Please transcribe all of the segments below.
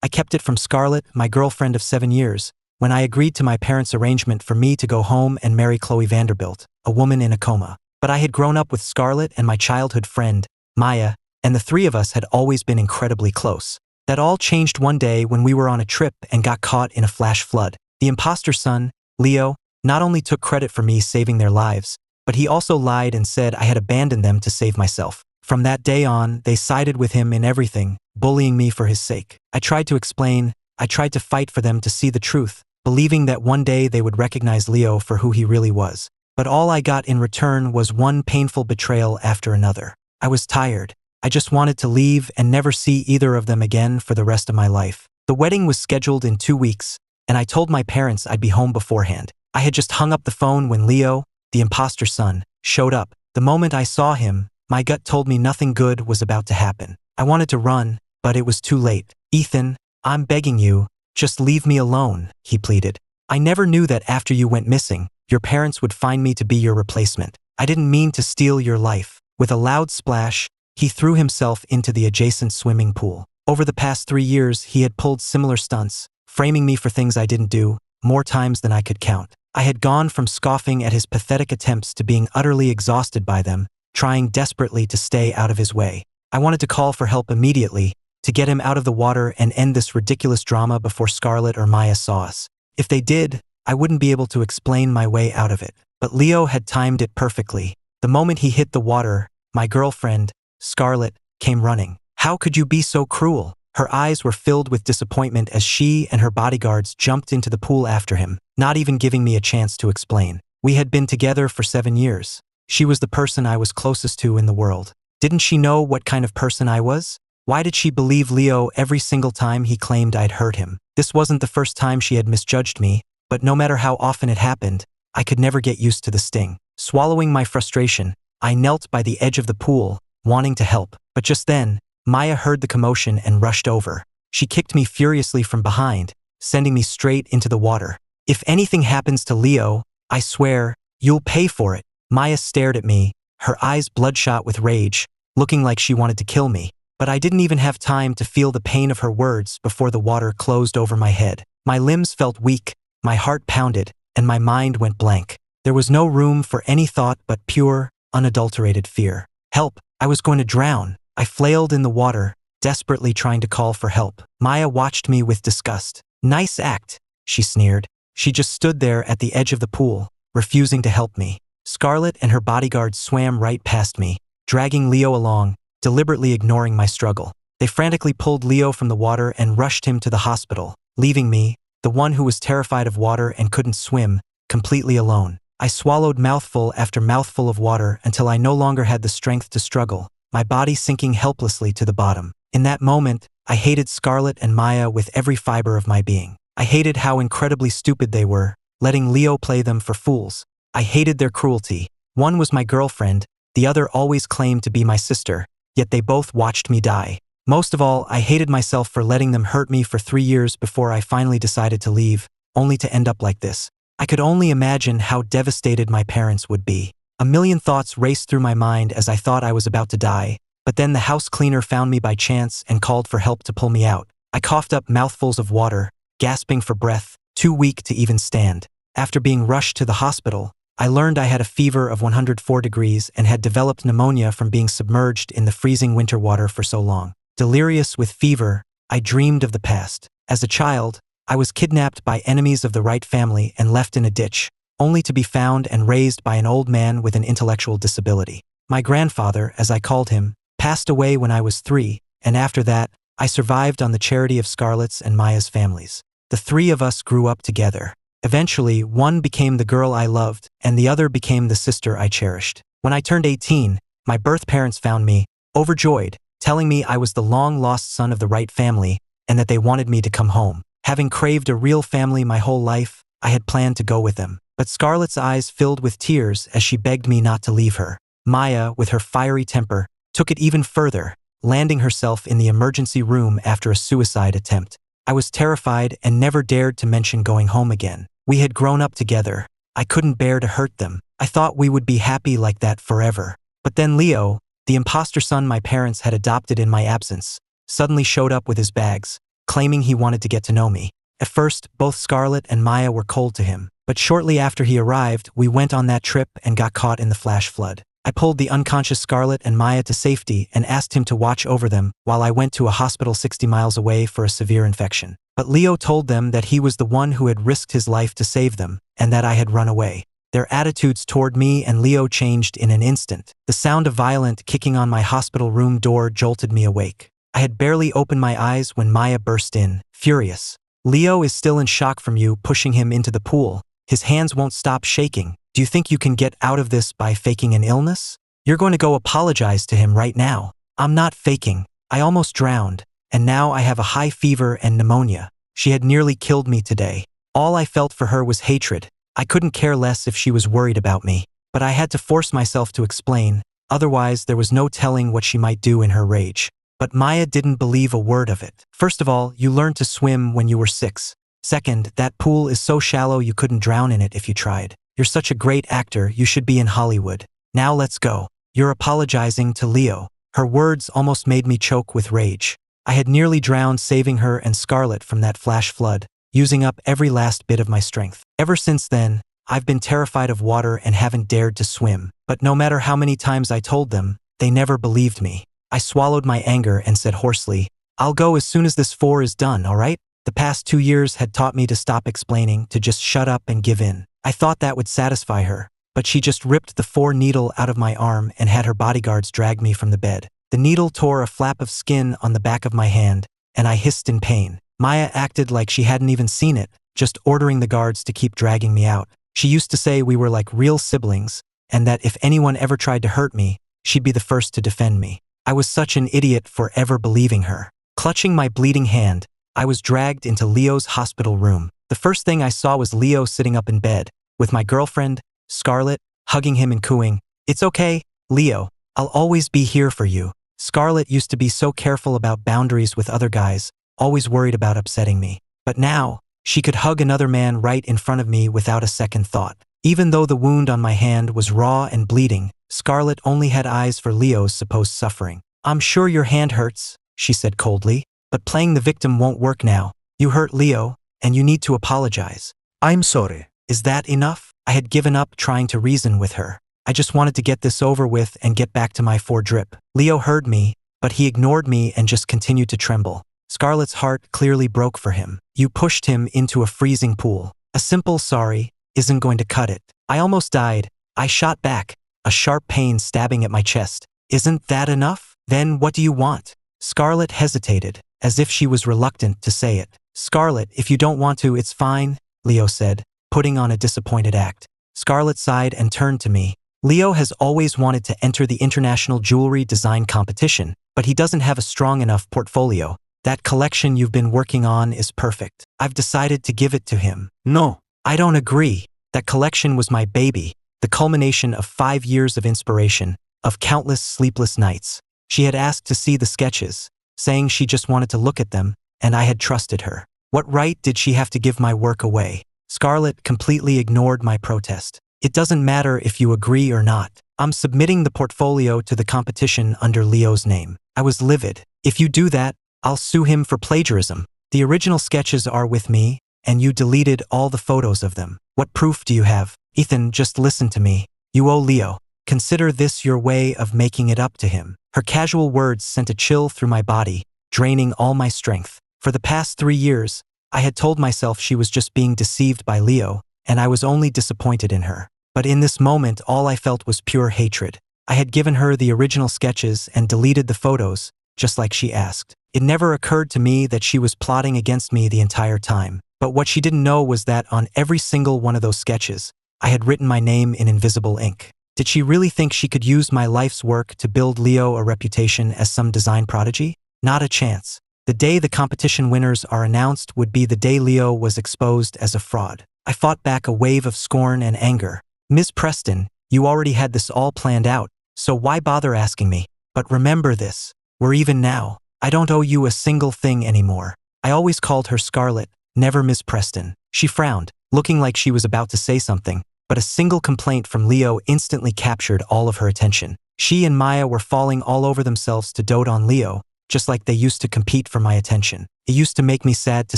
I kept it from Scarlett, my girlfriend of 7 years, when I agreed to my parents' arrangement for me to go home and marry Chloe Vanderbilt, a woman in a coma. But I had grown up with Scarlett and my childhood friend, Maya, and the three of us had always been incredibly close. That all changed one day when we were on a trip and got caught in a flash flood. The imposter son, Leo, not only took credit for me saving their lives, but he also lied and said I had abandoned them to save myself. From that day on, they sided with him in everything, bullying me for his sake. I tried to explain, I tried to fight for them to see the truth, believing that one day they would recognize Leo for who he really was. But all I got in return was one painful betrayal after another. I was tired. I just wanted to leave and never see either of them again for the rest of my life. The wedding was scheduled in 2 weeks, and I told my parents I'd be home beforehand. I had just hung up the phone when Leo, the imposter son, showed up. The moment I saw him, my gut told me nothing good was about to happen. I wanted to run, but it was too late. "Ethan, I'm begging you, just leave me alone," he pleaded. "I never knew that after you went missing, your parents would find me to be your replacement. I didn't mean to steal your life." With a loud splash, he threw himself into the adjacent swimming pool. Over the past 3 years, he had pulled similar stunts, framing me for things I didn't do, more times than I could count. I had gone from scoffing at his pathetic attempts to being utterly exhausted by them, trying desperately to stay out of his way. I wanted to call for help immediately, to get him out of the water and end this ridiculous drama before Scarlett or Maya saw us. If they did, I wouldn't be able to explain my way out of it. But Leo had timed it perfectly. The moment he hit the water, my girlfriend, Scarlett, came running. "How could you be so cruel?" Her eyes were filled with disappointment as she and her bodyguards jumped into the pool after him, not even giving me a chance to explain. We had been together for 7 years. She was the person I was closest to in the world. Didn't she know what kind of person I was? Why did she believe Leo every single time he claimed I'd hurt him? This wasn't the first time she had misjudged me, but no matter how often it happened, I could never get used to the sting. Swallowing my frustration, I knelt by the edge of the pool, wanting to help. But just then, Maya heard the commotion and rushed over. She kicked me furiously from behind, sending me straight into the water. "If anything happens to Leo, I swear, you'll pay for it." Maya stared at me, her eyes bloodshot with rage, looking like she wanted to kill me. But I didn't even have time to feel the pain of her words before the water closed over my head. My limbs felt weak, my heart pounded, and my mind went blank. There was no room for any thought but pure, unadulterated fear. "Help! I was going to drown." I flailed in the water, desperately trying to call for help. Maya watched me with disgust. "Nice act," she sneered. She just stood there at the edge of the pool, refusing to help me. Scarlett and her bodyguards swam right past me, dragging Leo along, deliberately ignoring my struggle. They frantically pulled Leo from the water and rushed him to the hospital, leaving me, the one who was terrified of water and couldn't swim, completely alone. I swallowed mouthful after mouthful of water until I no longer had the strength to struggle, my body sinking helplessly to the bottom. In that moment, I hated Scarlett and Maya with every fiber of my being. I hated how incredibly stupid they were, letting Leo play them for fools. I hated their cruelty. One was my girlfriend, the other always claimed to be my sister, yet they both watched me die. Most of all, I hated myself for letting them hurt me for 3 years before I finally decided to leave, only to end up like this. I could only imagine how devastated my parents would be. A million thoughts raced through my mind as I thought I was about to die, but then the house cleaner found me by chance and called for help to pull me out. I coughed up mouthfuls of water, gasping for breath, too weak to even stand. After being rushed to the hospital, I learned I had a fever of 104 degrees and had developed pneumonia from being submerged in the freezing winter water for so long. Delirious with fever, I dreamed of the past. As a child, I was kidnapped by enemies of the right family and left in a ditch, only to be found and raised by an old man with an intellectual disability. My grandfather, as I called him, passed away when I was 3, and after that, I survived on the charity of Scarlett's and Maya's families. The 3 of us grew up together. Eventually, one became the girl I loved, and the other became the sister I cherished. When I turned 18, my birth parents found me, overjoyed, telling me I was the long-lost son of the right family, and that they wanted me to come home. Having craved a real family my whole life, I had planned to go with them. But Scarlett's eyes filled with tears as she begged me not to leave her. Maya, with her fiery temper, took it even further, landing herself in the emergency room after a suicide attempt. I was terrified and never dared to mention going home again. We had grown up together. I couldn't bear to hurt them. I thought we would be happy like that forever. But then Leo, the imposter son my parents had adopted in my absence, suddenly showed up with his bags, claiming he wanted to get to know me. At first, both Scarlett and Maya were cold to him, but shortly after he arrived, we went on that trip and got caught in the flash flood. I pulled the unconscious Scarlett and Maya to safety and asked him to watch over them while I went to a hospital 60 miles away for a severe infection. But Leo told them that he was the one who had risked his life to save them and that I had run away. Their attitudes toward me and Leo changed in an instant. The sound of violent kicking on my hospital room door jolted me awake. I had barely opened my eyes when Maya burst in, furious. Leo is still in shock from you pushing him into the pool. His hands won't stop shaking. Do you think you can get out of this by faking an illness? You're going to go apologize to him right now. I'm not faking. I almost drowned, and now I have a high fever and pneumonia. She had nearly killed me today. All I felt for her was hatred. I couldn't care less if she was worried about me, but I had to force myself to explain, otherwise there was no telling what she might do in her rage. But Maya didn't believe a word of it. First of all, you learned to swim when you were 6. Second, that pool is so shallow you couldn't drown in it if you tried. You're such a great actor, you should be in Hollywood. Now let's go. You're apologizing to Leo. Her words almost made me choke with rage. I had nearly drowned saving her and Scarlett from that flash flood, using up every last bit of my strength. Ever since then, I've been terrified of water and haven't dared to swim. But no matter how many times I told them, they never believed me. I swallowed my anger and said hoarsely, I'll go as soon as this 4 is done, all right? The past 2 years had taught me to stop explaining, to just shut up and give in. I thought that would satisfy her, but she just ripped the 4 needle out of my arm and had her bodyguards drag me from the bed. The needle tore a flap of skin on the back of my hand, and I hissed in pain. Maya acted like she hadn't even seen it, just ordering the guards to keep dragging me out. She used to say we were like real siblings, and that if anyone ever tried to hurt me, she'd be the first to defend me. I was such an idiot for ever believing her. Clutching my bleeding hand, I was dragged into Leo's hospital room. The first thing I saw was Leo sitting up in bed, with my girlfriend, Scarlett, hugging him and cooing, It's okay, Leo, I'll always be here for you. Scarlett used to be so careful about boundaries with other guys, always worried about upsetting me. But now, she could hug another man right in front of me without a second thought. Even though the wound on my hand was raw and bleeding, Scarlett only had eyes for Leo's supposed suffering. I'm sure your hand hurts, she said coldly, but playing the victim won't work now. You hurt Leo, and you need to apologize. I'm sorry. Is that enough? I had given up trying to reason with her. I just wanted to get this over with and get back to my 4 drip. Leo heard me, but he ignored me and just continued to tremble. Scarlett's heart clearly broke for him. You pushed him into a freezing pool. A simple sorry isn't going to cut it. I almost died. I shot back, a sharp pain stabbing at my chest. Isn't that enough? Then what do you want? Scarlett hesitated, as if she was reluctant to say it. Scarlett, if you don't want to, it's fine, Leo said, putting on a disappointed act. Scarlett sighed and turned to me. Leo has always wanted to enter the international jewelry design competition, but he doesn't have a strong enough portfolio. That collection you've been working on is perfect. I've decided to give it to him. No. I don't agree. That collection was my baby, the culmination of 5 years of inspiration, of countless sleepless nights. She had asked to see the sketches, saying she just wanted to look at them, and I had trusted her. What right did she have to give my work away? Scarlett completely ignored my protest. It doesn't matter if you agree or not. I'm submitting the portfolio to the competition under Leo's name. I was livid. If you do that, I'll sue him for plagiarism. The original sketches are with me, and you deleted all the photos of them. What proof do you have? Ethan, just listen to me. You owe Leo. Consider this your way of making it up to him. Her casual words sent a chill through my body, draining all my strength. For the past 3 years, I had told myself she was just being deceived by Leo, and I was only disappointed in her. But in this moment, all I felt was pure hatred. I had given her the original sketches and deleted the photos, just like she asked. It never occurred to me that she was plotting against me the entire time. But what she didn't know was that on every single one of those sketches, I had written my name in invisible ink. Did she really think she could use my life's work to build Leo a reputation as some design prodigy? Not a chance. The day the competition winners are announced would be the day Leo was exposed as a fraud. I fought back a wave of scorn and anger. Ms. Preston, you already had this all planned out, so why bother asking me? But remember this, we're even now. I don't owe you a single thing anymore. I always called her Scarlett, never Ms. Preston. She frowned, looking like she was about to say something, but a single complaint from Leo instantly captured all of her attention. She and Maya were falling all over themselves to dote on Leo, just like they used to compete for my attention. It used to make me sad to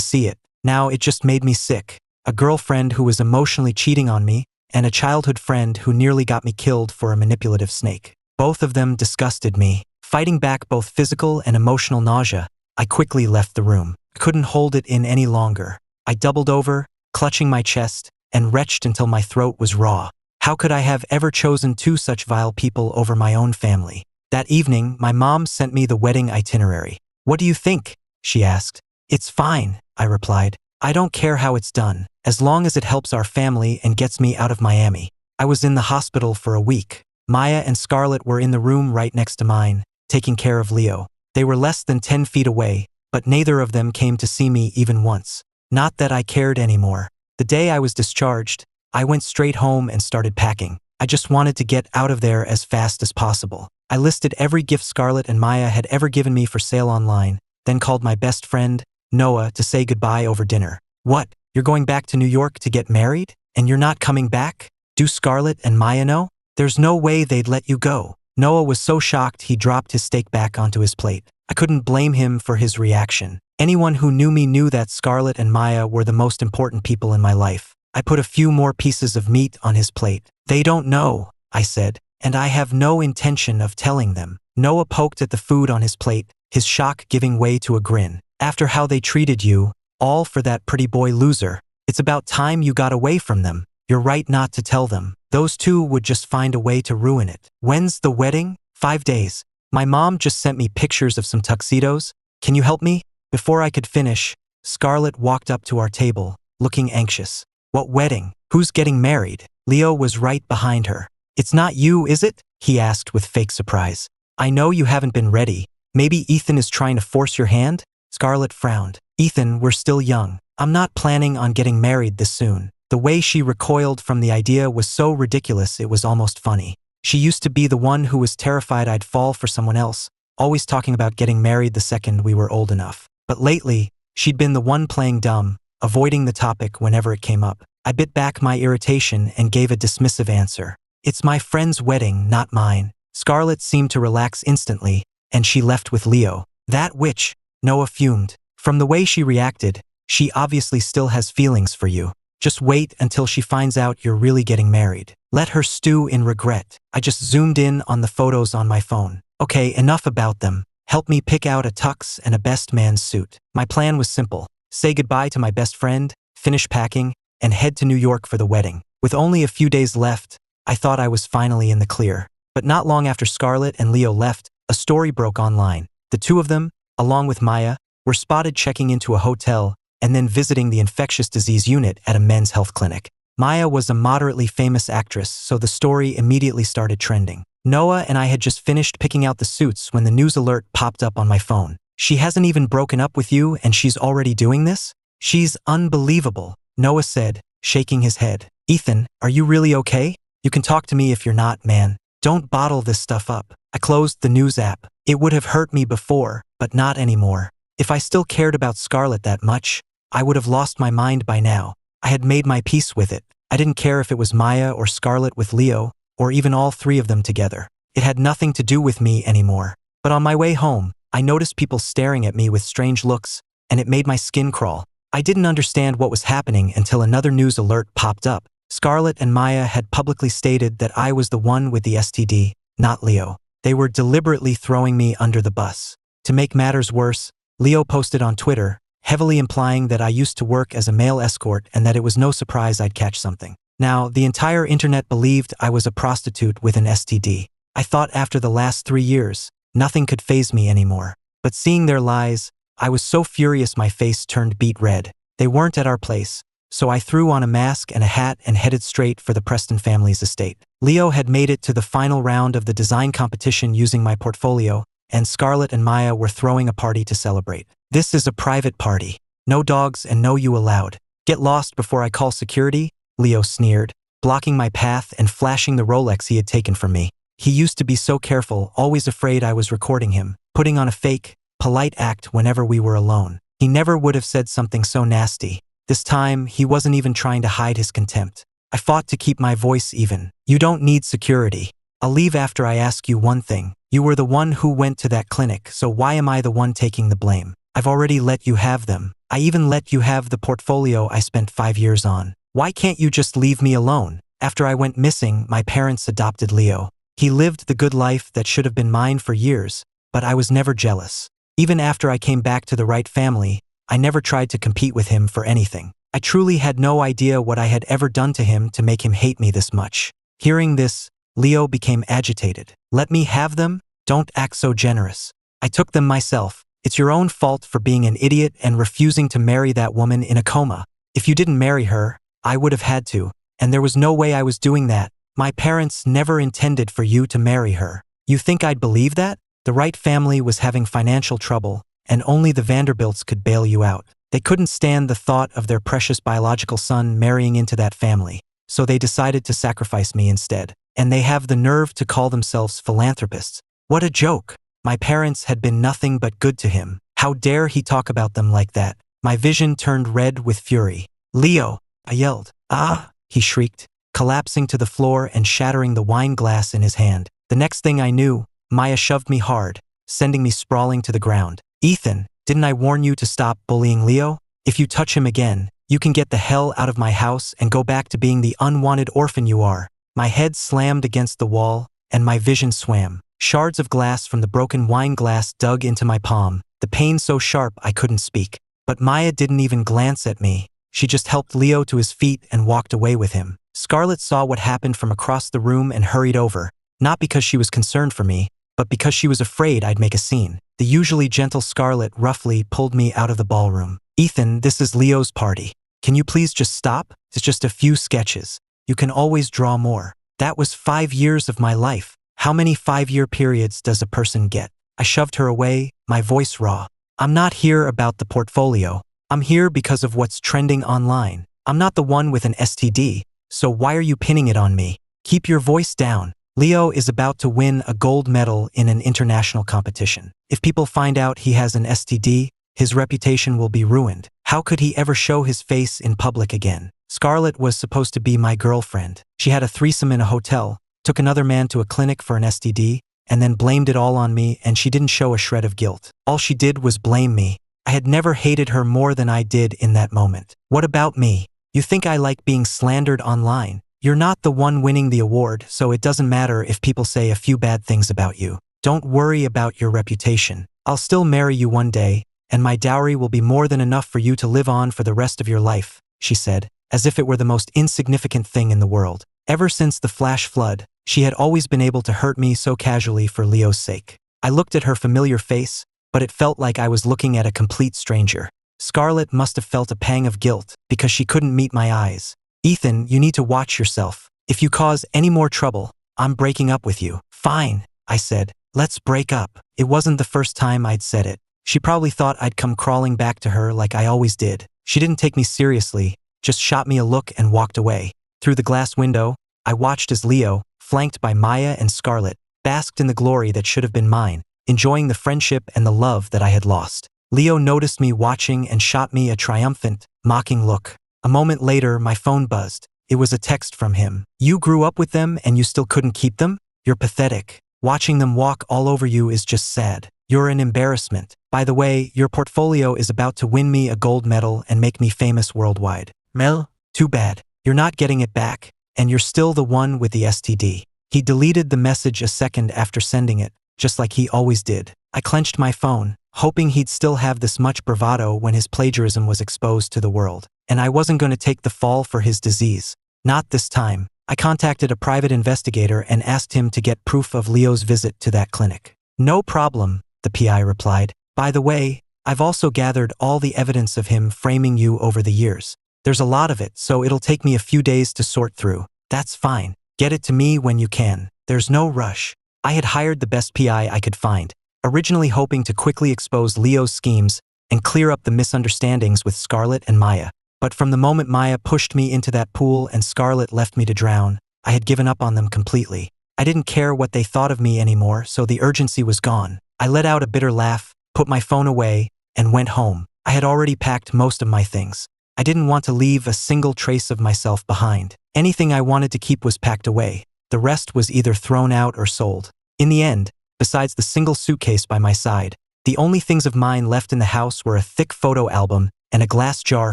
see it. Now it just made me sick. A girlfriend who was emotionally cheating on me, and a childhood friend who nearly got me killed for a manipulative snake. Both of them disgusted me. Fighting back both physical and emotional nausea, I quickly left the room. I couldn't hold it in any longer. I doubled over, clutching my chest, and retched until my throat was raw. How could I have ever chosen two such vile people over my own family? That evening, my mom sent me the wedding itinerary. "What do you think?" she asked. "It's fine," I replied. "I don't care how it's done, as long as it helps our family and gets me out of Miami." I was in the hospital for a week. Maya and Scarlett were in the room right next to mine, taking care of Leo. They were less than 10 feet away, but neither of them came to see me even once. Not that I cared anymore. The day I was discharged, I went straight home and started packing. I just wanted to get out of there as fast as possible. I listed every gift Scarlett and Maya had ever given me for sale online, then called my best friend, Noah, to say goodbye over dinner. "What? You're going back to New York to get married? And you're not coming back? Do Scarlett and Maya know? There's no way they'd let you go." Noah was so shocked he dropped his steak back onto his plate. I couldn't blame him for his reaction. Anyone who knew me knew that Scarlett and Maya were the most important people in my life. I put a few more pieces of meat on his plate. "They don't know," I said, "and I have no intention of telling them." Noah poked at the food on his plate, his shock giving way to a grin. "After how they treated you, all for that pretty boy loser. It's about time you got away from them. You're right not to tell them. Those two would just find a way to ruin it." "When's the wedding?" 5 days. My mom just sent me pictures of some tuxedos. "Can you help me?" Before I could finish, Scarlett walked up to our table, looking anxious. "What wedding? Who's getting married?" Leo was right behind her. "It's not you, is it?" he asked with fake surprise. "I know you haven't been ready. Maybe Ethan is trying to force your hand?" Scarlett frowned. "Ethan, we're still young. I'm not planning on getting married this soon." The way she recoiled from the idea was so ridiculous it was almost funny. She used to be the one who was terrified I'd fall for someone else, always talking about getting married the second we were old enough. But lately, she'd been the one playing dumb, avoiding the topic whenever it came up. I bit back my irritation and gave a dismissive answer. "It's my friend's wedding, not mine." Scarlett seemed to relax instantly, and she left with Leo. "That witch," Noah fumed. "From the way she reacted, she obviously still has feelings for you. Just wait until she finds out you're really getting married. Let her stew in regret." I just zoomed in on the photos on my phone. "Okay, enough about them. Help me pick out a tux and a best man's suit." My plan was simple. Say goodbye to my best friend, finish packing, and head to New York for the wedding. With only a few days left, I thought I was finally in the clear. But not long after Scarlett and Leo left, a story broke online. The two of them, along with Maya, were spotted checking into a hotel and then visiting the infectious disease unit at a men's health clinic. Maya was a moderately famous actress, so the story immediately started trending. Noah and I had just finished picking out the suits when the news alert popped up on my phone. "She hasn't even broken up with you and she's already doing this? She's unbelievable," Noah said, shaking his head. "Ethan, are you really okay? You can talk to me if you're not, man. Don't bottle this stuff up." I closed the news app. It would have hurt me before, but not anymore. If I still cared about Scarlett that much, I would have lost my mind by now. I had made my peace with it. I didn't care if it was Maya or Scarlett with Leo, or even all three of them together. It had nothing to do with me anymore. But on my way home, I noticed people staring at me with strange looks, and it made my skin crawl. I didn't understand what was happening until another news alert popped up. Scarlett and Maya had publicly stated that I was the one with the STD, not Leo. They were deliberately throwing me under the bus. To make matters worse, Leo posted on Twitter, heavily implying that I used to work as a male escort and that it was no surprise I'd catch something. Now, the entire internet believed I was a prostitute with an STD. I thought after the last 3 years, nothing could faze me anymore. But seeing their lies, I was so furious my face turned beet red. They weren't at our place, so I threw on a mask and a hat and headed straight for the Preston family's estate. Leo had made it to the final round of the design competition using my portfolio, and Scarlett and Maya were throwing a party to celebrate. "This is a private party. No dogs and no you allowed. Get lost before I call security," Leo sneered, blocking my path and flashing the Rolex he had taken from me. He used to be so careful, always afraid I was recording him, putting on a fake, polite act whenever we were alone. He never would have said something so nasty. This time, he wasn't even trying to hide his contempt. I fought to keep my voice even. "You don't need security. I'll leave after I ask you one thing. You were the one who went to that clinic, so why am I the one taking the blame? I've already let you have them. I even let you have the portfolio I spent 5 years on. Why can't you just leave me alone? After I went missing, my parents adopted Leo. He lived the good life that should have been mine for years, but I was never jealous. Even after I came back to the right family, I never tried to compete with him for anything. I truly had no idea what I had ever done to him to make him hate me this much. Hearing this, Leo became agitated. Let me have them? Don't act so generous. I took them myself. It's your own fault for being an idiot and refusing to marry that woman in a coma. If you didn't marry her, I would have had to, and there was no way I was doing that. My parents never intended for you to marry her. You think I'd believe that? The right family was having financial trouble, and only the Vanderbilts could bail you out. They couldn't stand the thought of their precious biological son marrying into that family, so they decided to sacrifice me instead. And they have the nerve to call themselves philanthropists. What a joke! My parents had been nothing but good to him. How dare he talk about them like that? My vision turned red with fury. Leo! I yelled. Ah! He shrieked, collapsing to the floor and shattering the wine glass in his hand. The next thing I knew, Maya shoved me hard, sending me sprawling to the ground. Ethan, didn't I warn you to stop bullying Leo? If you touch him again, you can get the hell out of my house and go back to being the unwanted orphan you are. My head slammed against the wall, and my vision swam. Shards of glass from the broken wine glass dug into my palm, the pain so sharp I couldn't speak. But Maya didn't even glance at me. She just helped Leo to his feet and walked away with him. Scarlett saw what happened from across the room and hurried over, not because she was concerned for me, but because she was afraid I'd make a scene. The usually gentle Scarlett roughly pulled me out of the ballroom. Ethan, this is Leo's party. Can you please just stop? It's just a few sketches. You can always draw more. That was 5 years of my life. How many 5-year periods does a person get? I shoved her away, my voice raw. I'm not here about the portfolio. I'm here because of what's trending online. I'm not the one with an STD, so why are you pinning it on me? Keep your voice down. Leo is about to win a gold medal in an international competition. If people find out he has an STD, his reputation will be ruined. How could he ever show his face in public again? Scarlett was supposed to be my girlfriend. She had a threesome in a hotel, took another man to a clinic for an STD, and then blamed it all on me, and she didn't show a shred of guilt. All she did was blame me. I had never hated her more than I did in that moment. What about me? You think I like being slandered online? You're not the one winning the award, so it doesn't matter if people say a few bad things about you. Don't worry about your reputation. I'll still marry you one day, and my dowry will be more than enough for you to live on for the rest of your life, she said, as if it were the most insignificant thing in the world. Ever since the flash flood, she had always been able to hurt me so casually for Leo's sake. I looked at her familiar face, but it felt like I was looking at a complete stranger. Scarlett must have felt a pang of guilt because she couldn't meet my eyes. Ethan, you need to watch yourself. If you cause any more trouble, I'm breaking up with you. Fine, I said. Let's break up. It wasn't the first time I'd said it. She probably thought I'd come crawling back to her like I always did. She didn't take me seriously, just shot me a look and walked away. Through the glass window, I watched as Leo, flanked by Maya and Scarlett, basked in the glory that should have been mine, enjoying the friendship and the love that I had lost. Leo noticed me watching and shot me a triumphant, mocking look. A moment later, my phone buzzed. It was a text from him. You grew up with them and you still couldn't keep them? You're pathetic. Watching them walk all over you is just sad. You're an embarrassment. By the way, your portfolio is about to win me a gold medal and make me famous worldwide. Mel? Too bad. You're not getting it back, and you're still the one with the STD. He deleted the message a second after sending it, just like he always did. I clenched my phone, hoping he'd still have this much bravado when his plagiarism was exposed to the world. And I wasn't going to take the fall for his disease. Not this time. I contacted a private investigator and asked him to get proof of Leo's visit to that clinic. No problem, the PI replied. By the way, I've also gathered all the evidence of him framing you over the years. There's a lot of it, so it'll take me a few days to sort through. That's fine. Get it to me when you can. There's no rush. I had hired the best PI I could find, originally hoping to quickly expose Leo's schemes and clear up the misunderstandings with Scarlett and Maya. But from the moment Maya pushed me into that pool and Scarlett left me to drown, I had given up on them completely. I didn't care what they thought of me anymore, so the urgency was gone. I let out a bitter laugh, put my phone away, and went home. I had already packed most of my things. I didn't want to leave a single trace of myself behind. Anything I wanted to keep was packed away. The rest was either thrown out or sold. In the end, besides the single suitcase by my side, the only things of mine left in the house were a thick photo album and a glass jar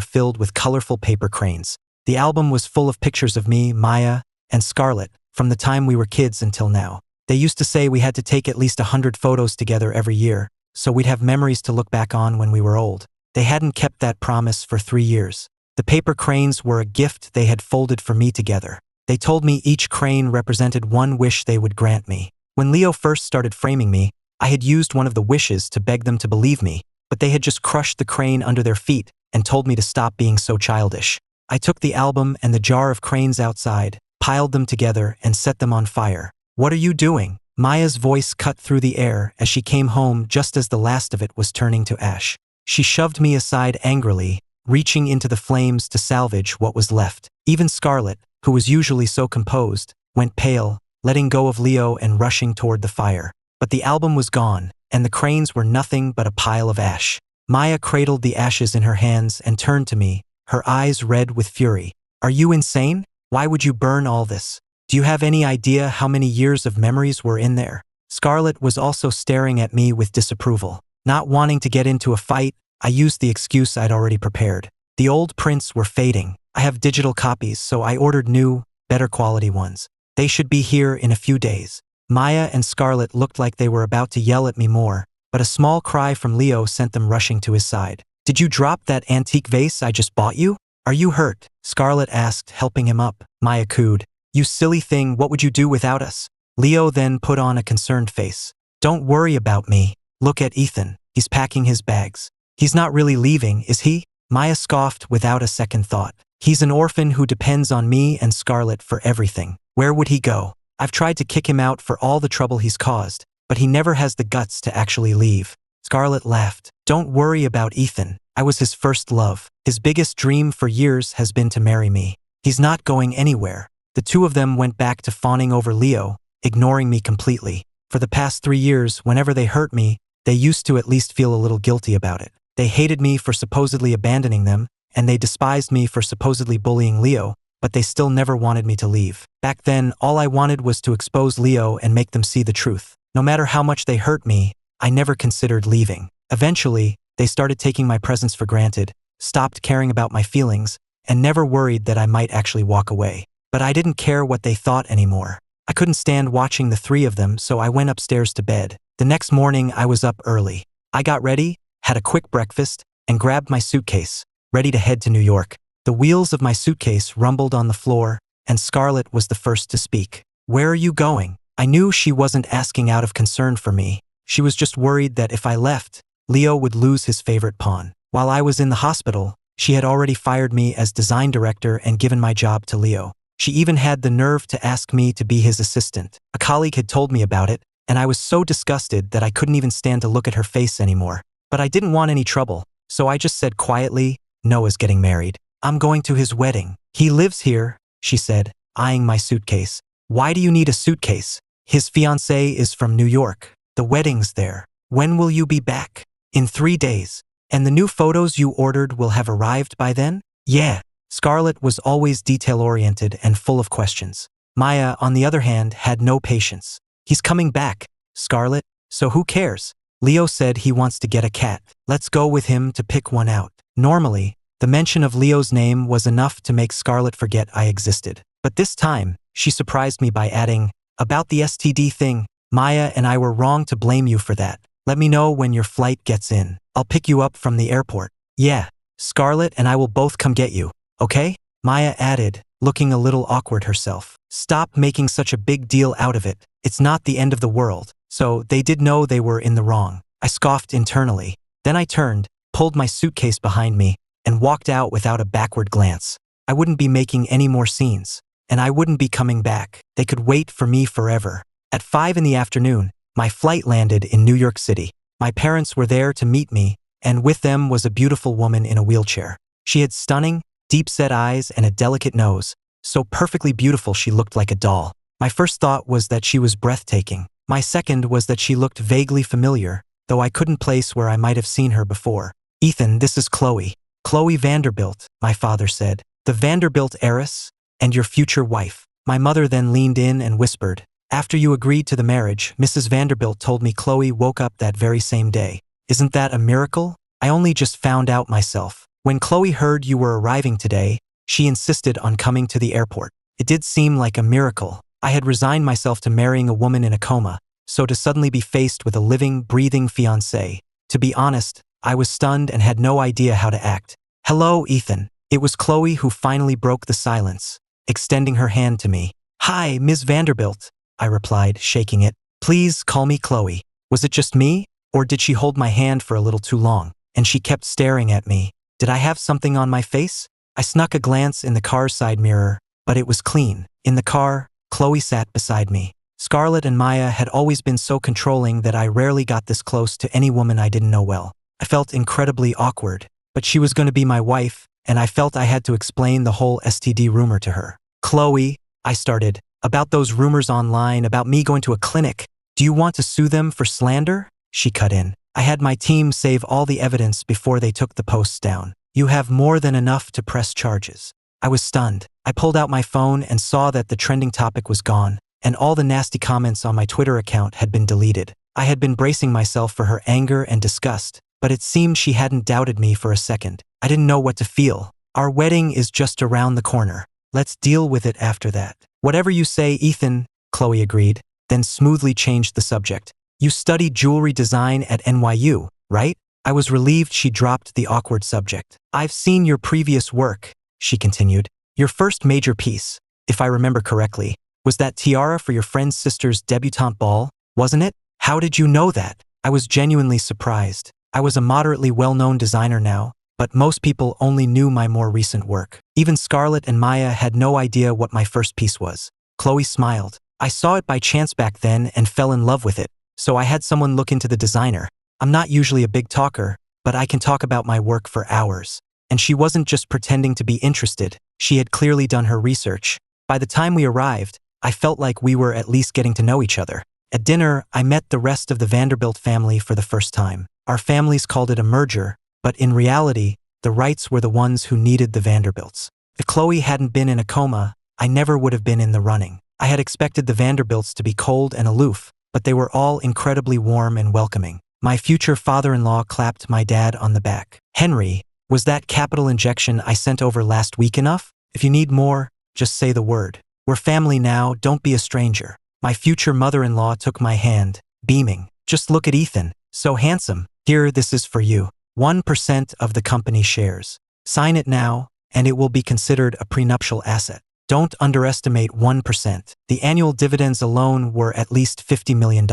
filled with colorful paper cranes. The album was full of pictures of me, Maya, and Scarlett, from the time we were kids until now. They used to say we had to take at least 100 photos together every year, so we'd have memories to look back on when we were old. They hadn't kept that promise for 3 years. The paper cranes were a gift they had folded for me together. They told me each crane represented one wish they would grant me. When Leo first started framing me, I had used one of the wishes to beg them to believe me, but they had just crushed the crane under their feet and told me to stop being so childish. I took the album and the jar of cranes outside, piled them together, and set them on fire. "What are you doing?" Maya's voice cut through the air as she came home just as the last of it was turning to ash. She shoved me aside angrily, reaching into the flames to salvage what was left. Even Scarlett, who was usually so composed, went pale, letting go of Leo and rushing toward the fire. But the album was gone, and the cranes were nothing but a pile of ash. Maya cradled the ashes in her hands and turned to me, her eyes red with fury. "Are you insane? Why would you burn all this? Do you have any idea how many years of memories were in there?" Scarlett was also staring at me with disapproval. Not wanting to get into a fight, I used the excuse I'd already prepared. The old prints were fading. I have digital copies, so I ordered new, better quality ones. They should be here in a few days. Maya and Scarlett looked like they were about to yell at me more, but a small cry from Leo sent them rushing to his side. "Did you drop that antique vase I just bought you? Are you hurt?" Scarlett asked, helping him up. Maya cooed. "You silly thing, what would you do without us?" Leo then put on a concerned face. "Don't worry about me. Look at Ethan. He's packing his bags. He's not really leaving, is he?" Maya scoffed without a second thought. "He's an orphan who depends on me and Scarlett for everything. Where would he go? I've tried to kick him out for all the trouble he's caused, but he never has the guts to actually leave." Scarlett laughed. "Don't worry about Ethan. I was his first love. His biggest dream for years has been to marry me. He's not going anywhere." The two of them went back to fawning over Leo, ignoring me completely. For the past 3 years, whenever they hurt me, they used to at least feel a little guilty about it. They hated me for supposedly abandoning them, and they despised me for supposedly bullying Leo, but they still never wanted me to leave. Back then, all I wanted was to expose Leo and make them see the truth. No matter how much they hurt me, I never considered leaving. Eventually, they started taking my presence for granted, stopped caring about my feelings, and never worried that I might actually walk away. But I didn't care what they thought anymore. I couldn't stand watching the 3 of them, so I went upstairs to bed. The next morning, I was up early. I got ready, had a quick breakfast, and grabbed my suitcase, ready to head to New York. The wheels of my suitcase rumbled on the floor, and Scarlett was the first to speak. "Where are you going?" I knew she wasn't asking out of concern for me. She was just worried that if I left, Leo would lose his favorite pawn. While I was in the hospital, she had already fired me as design director and given my job to Leo. She even had the nerve to ask me to be his assistant. A colleague had told me about it, and I was so disgusted that I couldn't even stand to look at her face anymore. But I didn't want any trouble, so I just said quietly, "Noah's getting married. I'm going to his wedding. He lives here," she said, eyeing my suitcase. "Why do you need a suitcase? His fiancée is from New York. The wedding's there. When will you be back?" "In 3 days. And the new photos you ordered will have arrived by then?" "Yeah." Scarlett was always detail-oriented and full of questions. Maya, on the other hand, had no patience. "He's coming back, Scarlett, so who cares? Leo said he wants to get a cat. Let's go with him to pick one out." Normally, the mention of Leo's name was enough to make Scarlett forget I existed. But this time, she surprised me by adding, "About the STD thing, Maya and I were wrong to blame you for that. Let me know when your flight gets in. I'll pick you up from the airport." "Yeah, Scarlett and I will both come get you, okay?" Maya added, looking a little awkward herself. "Stop making such a big deal out of it. It's not the end of the world." So they did know they were in the wrong. I scoffed internally. Then I turned, pulled my suitcase behind me, and walked out without a backward glance. I wouldn't be making any more scenes, and I wouldn't be coming back. They could wait for me forever. At 5 in the afternoon, my flight landed in New York City. My parents were there to meet me, and with them was a beautiful woman in a wheelchair. She had stunning, deep-set eyes and a delicate nose, so perfectly beautiful she looked like a doll. My first thought was that she was breathtaking. My second was that she looked vaguely familiar, though I couldn't place where I might have seen her before. "Ethan, this is Chloe. Chloe Vanderbilt," my father said. "The Vanderbilt heiress, and your future wife." My mother then leaned in and whispered, "After you agreed to the marriage, Mrs. Vanderbilt told me Chloe woke up that very same day. Isn't that a miracle? I only just found out myself. When Chloe heard you were arriving today, she insisted on coming to the airport. It did seem like a miracle. I had resigned myself to marrying a woman in a coma, so to suddenly be faced with a living, breathing fiancé. To be honest, I was stunned and had no idea how to act. Hello, Ethan." It was Chloe who finally broke the silence, extending her hand to me. "Hi, Ms. Vanderbilt," I replied, shaking it. "Please call me Chloe." Was it just me, or did she hold my hand for a little too long? And she kept staring at me. Did I have something on my face? I snuck a glance in the car's side mirror, but it was clean. In the car, Chloe sat beside me. Scarlett and Maya had always been so controlling that I rarely got this close to any woman I didn't know well. I felt incredibly awkward, but she was going to be my wife, and I felt I had to explain the whole STD rumor to her. "Chloe," I started, "about those rumors online about me going to a clinic. Do you want to sue them for slander?" She cut in. "I had my team save all the evidence before they took the posts down. You have more than enough to press charges." I was stunned. I pulled out my phone and saw that the trending topic was gone, and all the nasty comments on my Twitter account had been deleted. I had been bracing myself for her anger and disgust, but it seemed she hadn't doubted me for a second. I didn't know what to feel. "Our wedding is just around the corner. Let's deal with it after that." "Whatever you say, Ethan," Chloe agreed, then smoothly changed the subject. "You studied jewelry design at NYU, right?" I was relieved she dropped the awkward subject. "I've seen your previous work," she continued. "Your first major piece, if I remember correctly, was that tiara for your friend's sister's debutante ball, wasn't it? How did you know that?" I was genuinely surprised. I was a moderately well-known designer now, but most people only knew my more recent work. Even Scarlett and Maya had no idea what my first piece was. Chloe smiled. "I saw it by chance back then and fell in love with it, so I had someone look into the designer. I'm not usually a big talker, but I can talk about my work for hours." And she wasn't just pretending to be interested, she had clearly done her research. By the time we arrived, I felt like we were at least getting to know each other. At dinner, I met the rest of the Vanderbilt family for the first time. Our families called it a merger, but in reality, the Wrights were the ones who needed the Vanderbilts. If Chloe hadn't been in a coma, I never would have been in the running. I had expected the Vanderbilts to be cold and aloof, but they were all incredibly warm and welcoming. My future father-in-law clapped my dad on the back. "Henry, was that capital injection I sent over last week enough? If you need more, just say the word. We're family now, don't be a stranger." My future mother-in-law took my hand, beaming. "Just look at Ethan, so handsome. Here, this is for you. 1% of the company shares. Sign it now, and it will be considered a prenuptial asset. Don't underestimate 1%. The annual dividends alone were at least $50 million.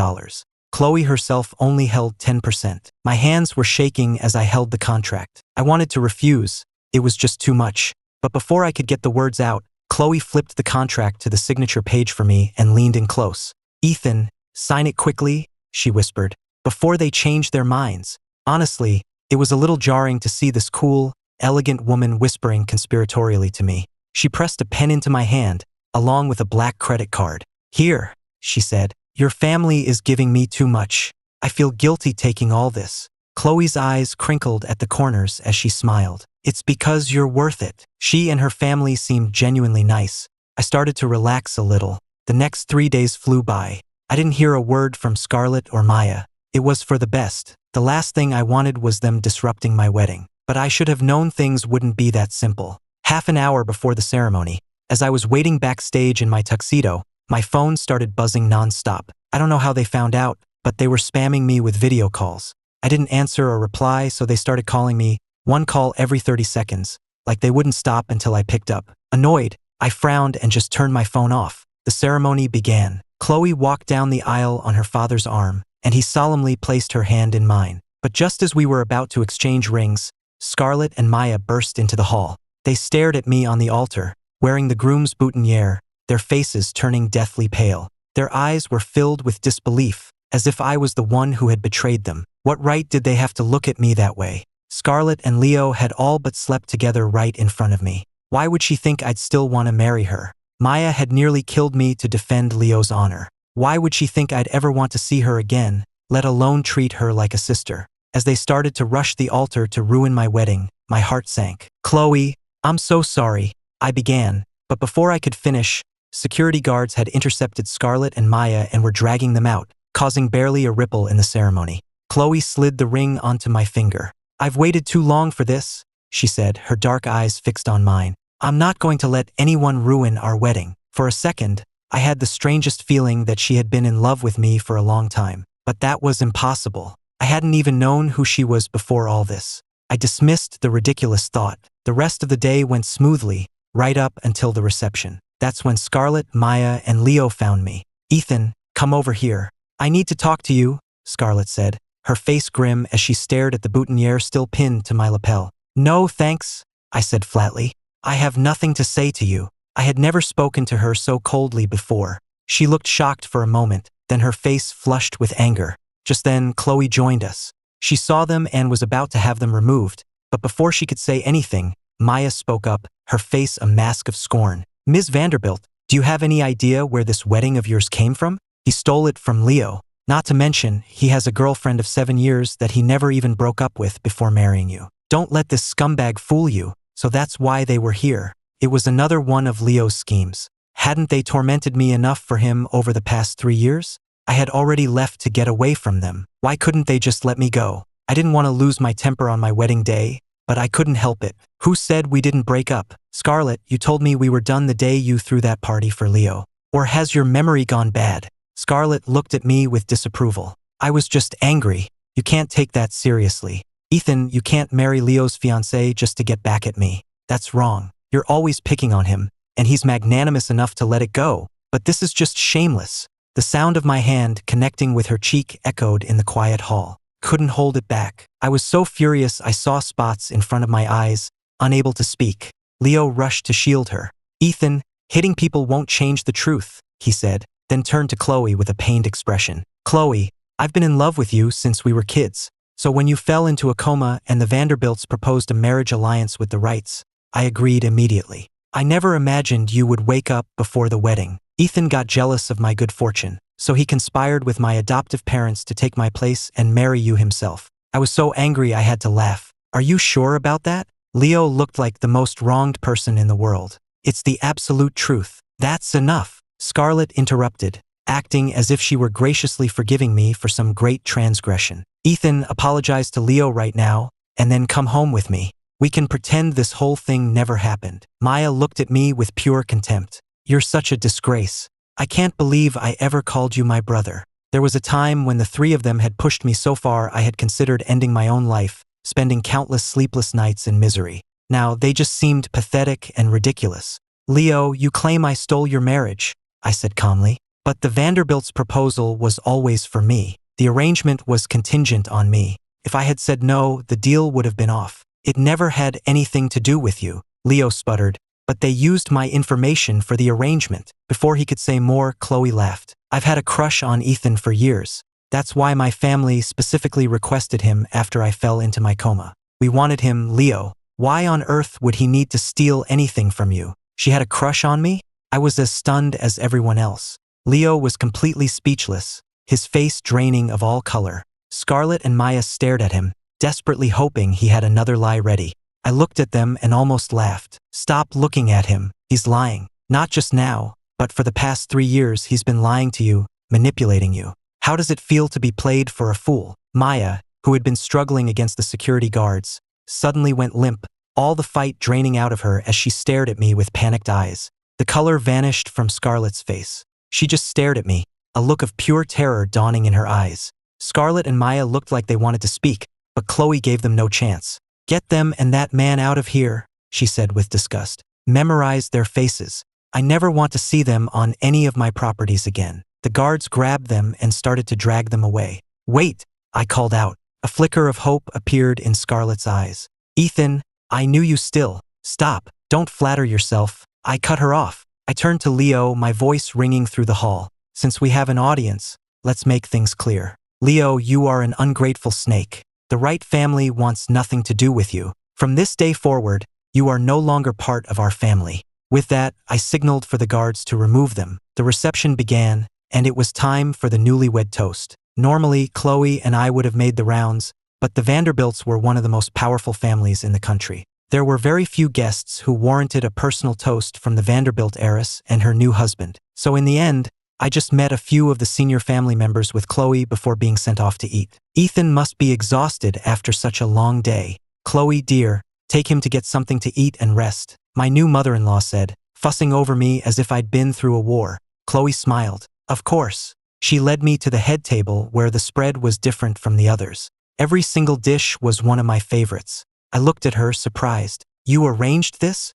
Chloe herself only held 10%. My hands were shaking as I held the contract. I wanted to refuse. It was just too much. But before I could get the words out, Chloe flipped the contract to the signature page for me and leaned in close. "Ethan, sign it quickly," she whispered, "before they change their minds." Honestly, it was a little jarring to see this cool, elegant woman whispering conspiratorially to me. She pressed a pen into my hand, along with a black credit card. "Here," she said. "Your family is giving me too much. I feel guilty taking all this." Chloe's eyes crinkled at the corners as she smiled. "It's because you're worth it." She and her family seemed genuinely nice. I started to relax a little. The next 3 days flew by. I didn't hear a word from Scarlett or Maya. It was for the best. The last thing I wanted was them disrupting my wedding. But I should have known things wouldn't be that simple. Half an hour before the ceremony, as I was waiting backstage in my tuxedo, my phone started buzzing nonstop. I don't know how they found out, but they were spamming me with video calls. I didn't answer or reply, so they started calling me, one call every 30 seconds, like they wouldn't stop until I picked up. Annoyed, I frowned and just turned my phone off. The ceremony began. Chloe walked down the aisle on her father's arm, and he solemnly placed her hand in mine. But just as we were about to exchange rings, Scarlett and Maya burst into the hall. They stared at me on the altar, wearing the groom's boutonniere, their faces turning deathly pale. Their eyes were filled with disbelief, as if I was the one who had betrayed them. What right did they have to look at me that way? Scarlett and Leo had all but slept together right in front of me. Why would she think I'd still want to marry her? Maya had nearly killed me to defend Leo's honor. Why would she think I'd ever want to see her again, let alone treat her like a sister? As they started to rush the altar to ruin my wedding, my heart sank. "Chloe, I'm so sorry," I began, but before I could finish, Security guards had intercepted Scarlett and Maya and were dragging them out, causing barely a ripple in the ceremony. Chloe slid the ring onto my finger. "I've waited too long for this," she said, her dark eyes fixed on mine. "I'm not going to let anyone ruin our wedding." For a second, I had the strangest feeling that she had been in love with me for a long time. But that was impossible. I hadn't even known who she was before all this. I dismissed the ridiculous thought. The rest of the day went smoothly, right up until the reception. That's when Scarlett, Maya, and Leo found me. "Ethan, come over here. I need to talk to you," Scarlett said, her face grim as she stared at the boutonniere still pinned to my lapel. "No, thanks," I said flatly. "I have nothing to say to you." I had never spoken to her so coldly before. She looked shocked for a moment, then her face flushed with anger. Just then, Chloe joined us. She saw them and was about to have them removed, but before she could say anything, Maya spoke up, her face a mask of scorn. "Ms. Vanderbilt, do you have any idea where this wedding of yours came from? He stole it from Leo. Not to mention, he has a girlfriend of 7 years that he never even broke up with before marrying you. Don't let this scumbag fool you." So that's why they were here. It was another one of Leo's schemes. Hadn't they tormented me enough for him over the past 3 years? I had already left to get away from them. Why couldn't they just let me go? I didn't want to lose my temper on my wedding day, but I couldn't help it. "Who said we didn't break up? Scarlett, you told me we were done the day you threw that party for Leo. Or has your memory gone bad?" Scarlett looked at me with disapproval. "I was just angry. You can't take that seriously. Ethan, you can't marry Leo's fiancée just to get back at me. That's wrong. You're always picking on him, and he's magnanimous enough to let it go. But this is just shameless." The sound of my hand connecting with her cheek echoed in the quiet hall. Couldn't hold it back. I was so furious I saw spots in front of my eyes, unable to speak. Leo rushed to shield her. "Ethan, hitting people won't change the truth," he said, then turned to Chloe with a pained expression. "Chloe, I've been in love with you since we were kids. So when you fell into a coma and the Vanderbilts proposed a marriage alliance with the Wrights, I agreed immediately. I never imagined you would wake up before the wedding. Ethan got jealous of my good fortune, so he conspired with my adoptive parents to take my place and marry you himself. I was so angry I had to laugh. Are you sure about that? Leo looked like the most wronged person in the world. It's the absolute truth. That's enough. Scarlett interrupted, acting as if she were graciously forgiving me for some great transgression. Ethan, apologize to Leo right now, and then come home with me. We can pretend this whole thing never happened. Maya looked at me with pure contempt. You're such a disgrace. I can't believe I ever called you my brother. There was a time when the three of them had pushed me so far I had considered ending my own life, spending countless sleepless nights in misery. Now they just seemed pathetic and ridiculous. Leo, you claim I stole your marriage, I said calmly. But the Vanderbilts' proposal was always for me. The arrangement was contingent on me. If I had said no, the deal would have been off. It never had anything to do with you, Leo sputtered, but they used my information for the arrangement. Before he could say more, Chloe laughed. I've had a crush on Ethan for years. That's why my family specifically requested him after I fell into my coma. We wanted him, Leo. Why on earth would he need to steal anything from you? She had a crush on me? I was as stunned as everyone else. Leo was completely speechless, his face draining of all color. Scarlett and Maya stared at him, desperately hoping he had another lie ready. I looked at them and almost laughed. Stop looking at him. He's lying. Not just now, but for the past 3 years he's been lying to you, manipulating you. How does it feel to be played for a fool? Maya, who had been struggling against the security guards, suddenly went limp, all the fight draining out of her as she stared at me with panicked eyes. The color vanished from Scarlett's face. She just stared at me, a look of pure terror dawning in her eyes. Scarlett and Maya looked like they wanted to speak, but Chloe gave them no chance. Get them and that man out of here, she said with disgust. Memorize their faces. I never want to see them on any of my properties again. The guards grabbed them and started to drag them away. Wait, I called out. A flicker of hope appeared in Scarlett's eyes. Ethan, I knew you still. Stop, don't flatter yourself. I cut her off. I turned to Leo, my voice ringing through the hall. Since we have an audience, let's make things clear. Leo, you are an ungrateful snake. The Wright family wants nothing to do with you. From this day forward, you are no longer part of our family. With that, I signaled for the guards to remove them. The reception began, and it was time for the newlywed toast. Normally, Chloe and I would have made the rounds, but the Vanderbilts were one of the most powerful families in the country. There were very few guests who warranted a personal toast from the Vanderbilt heiress and her new husband. So in the end, I just met a few of the senior family members with Chloe before being sent off to eat. Ethan must be exhausted after such a long day. Chloe, dear, take him to get something to eat and rest, my new mother-in-law said, fussing over me as if I'd been through a war. Chloe smiled. Of course. She led me to the head table where the spread was different from the others. Every single dish was one of my favorites. I looked at her, surprised. You arranged this?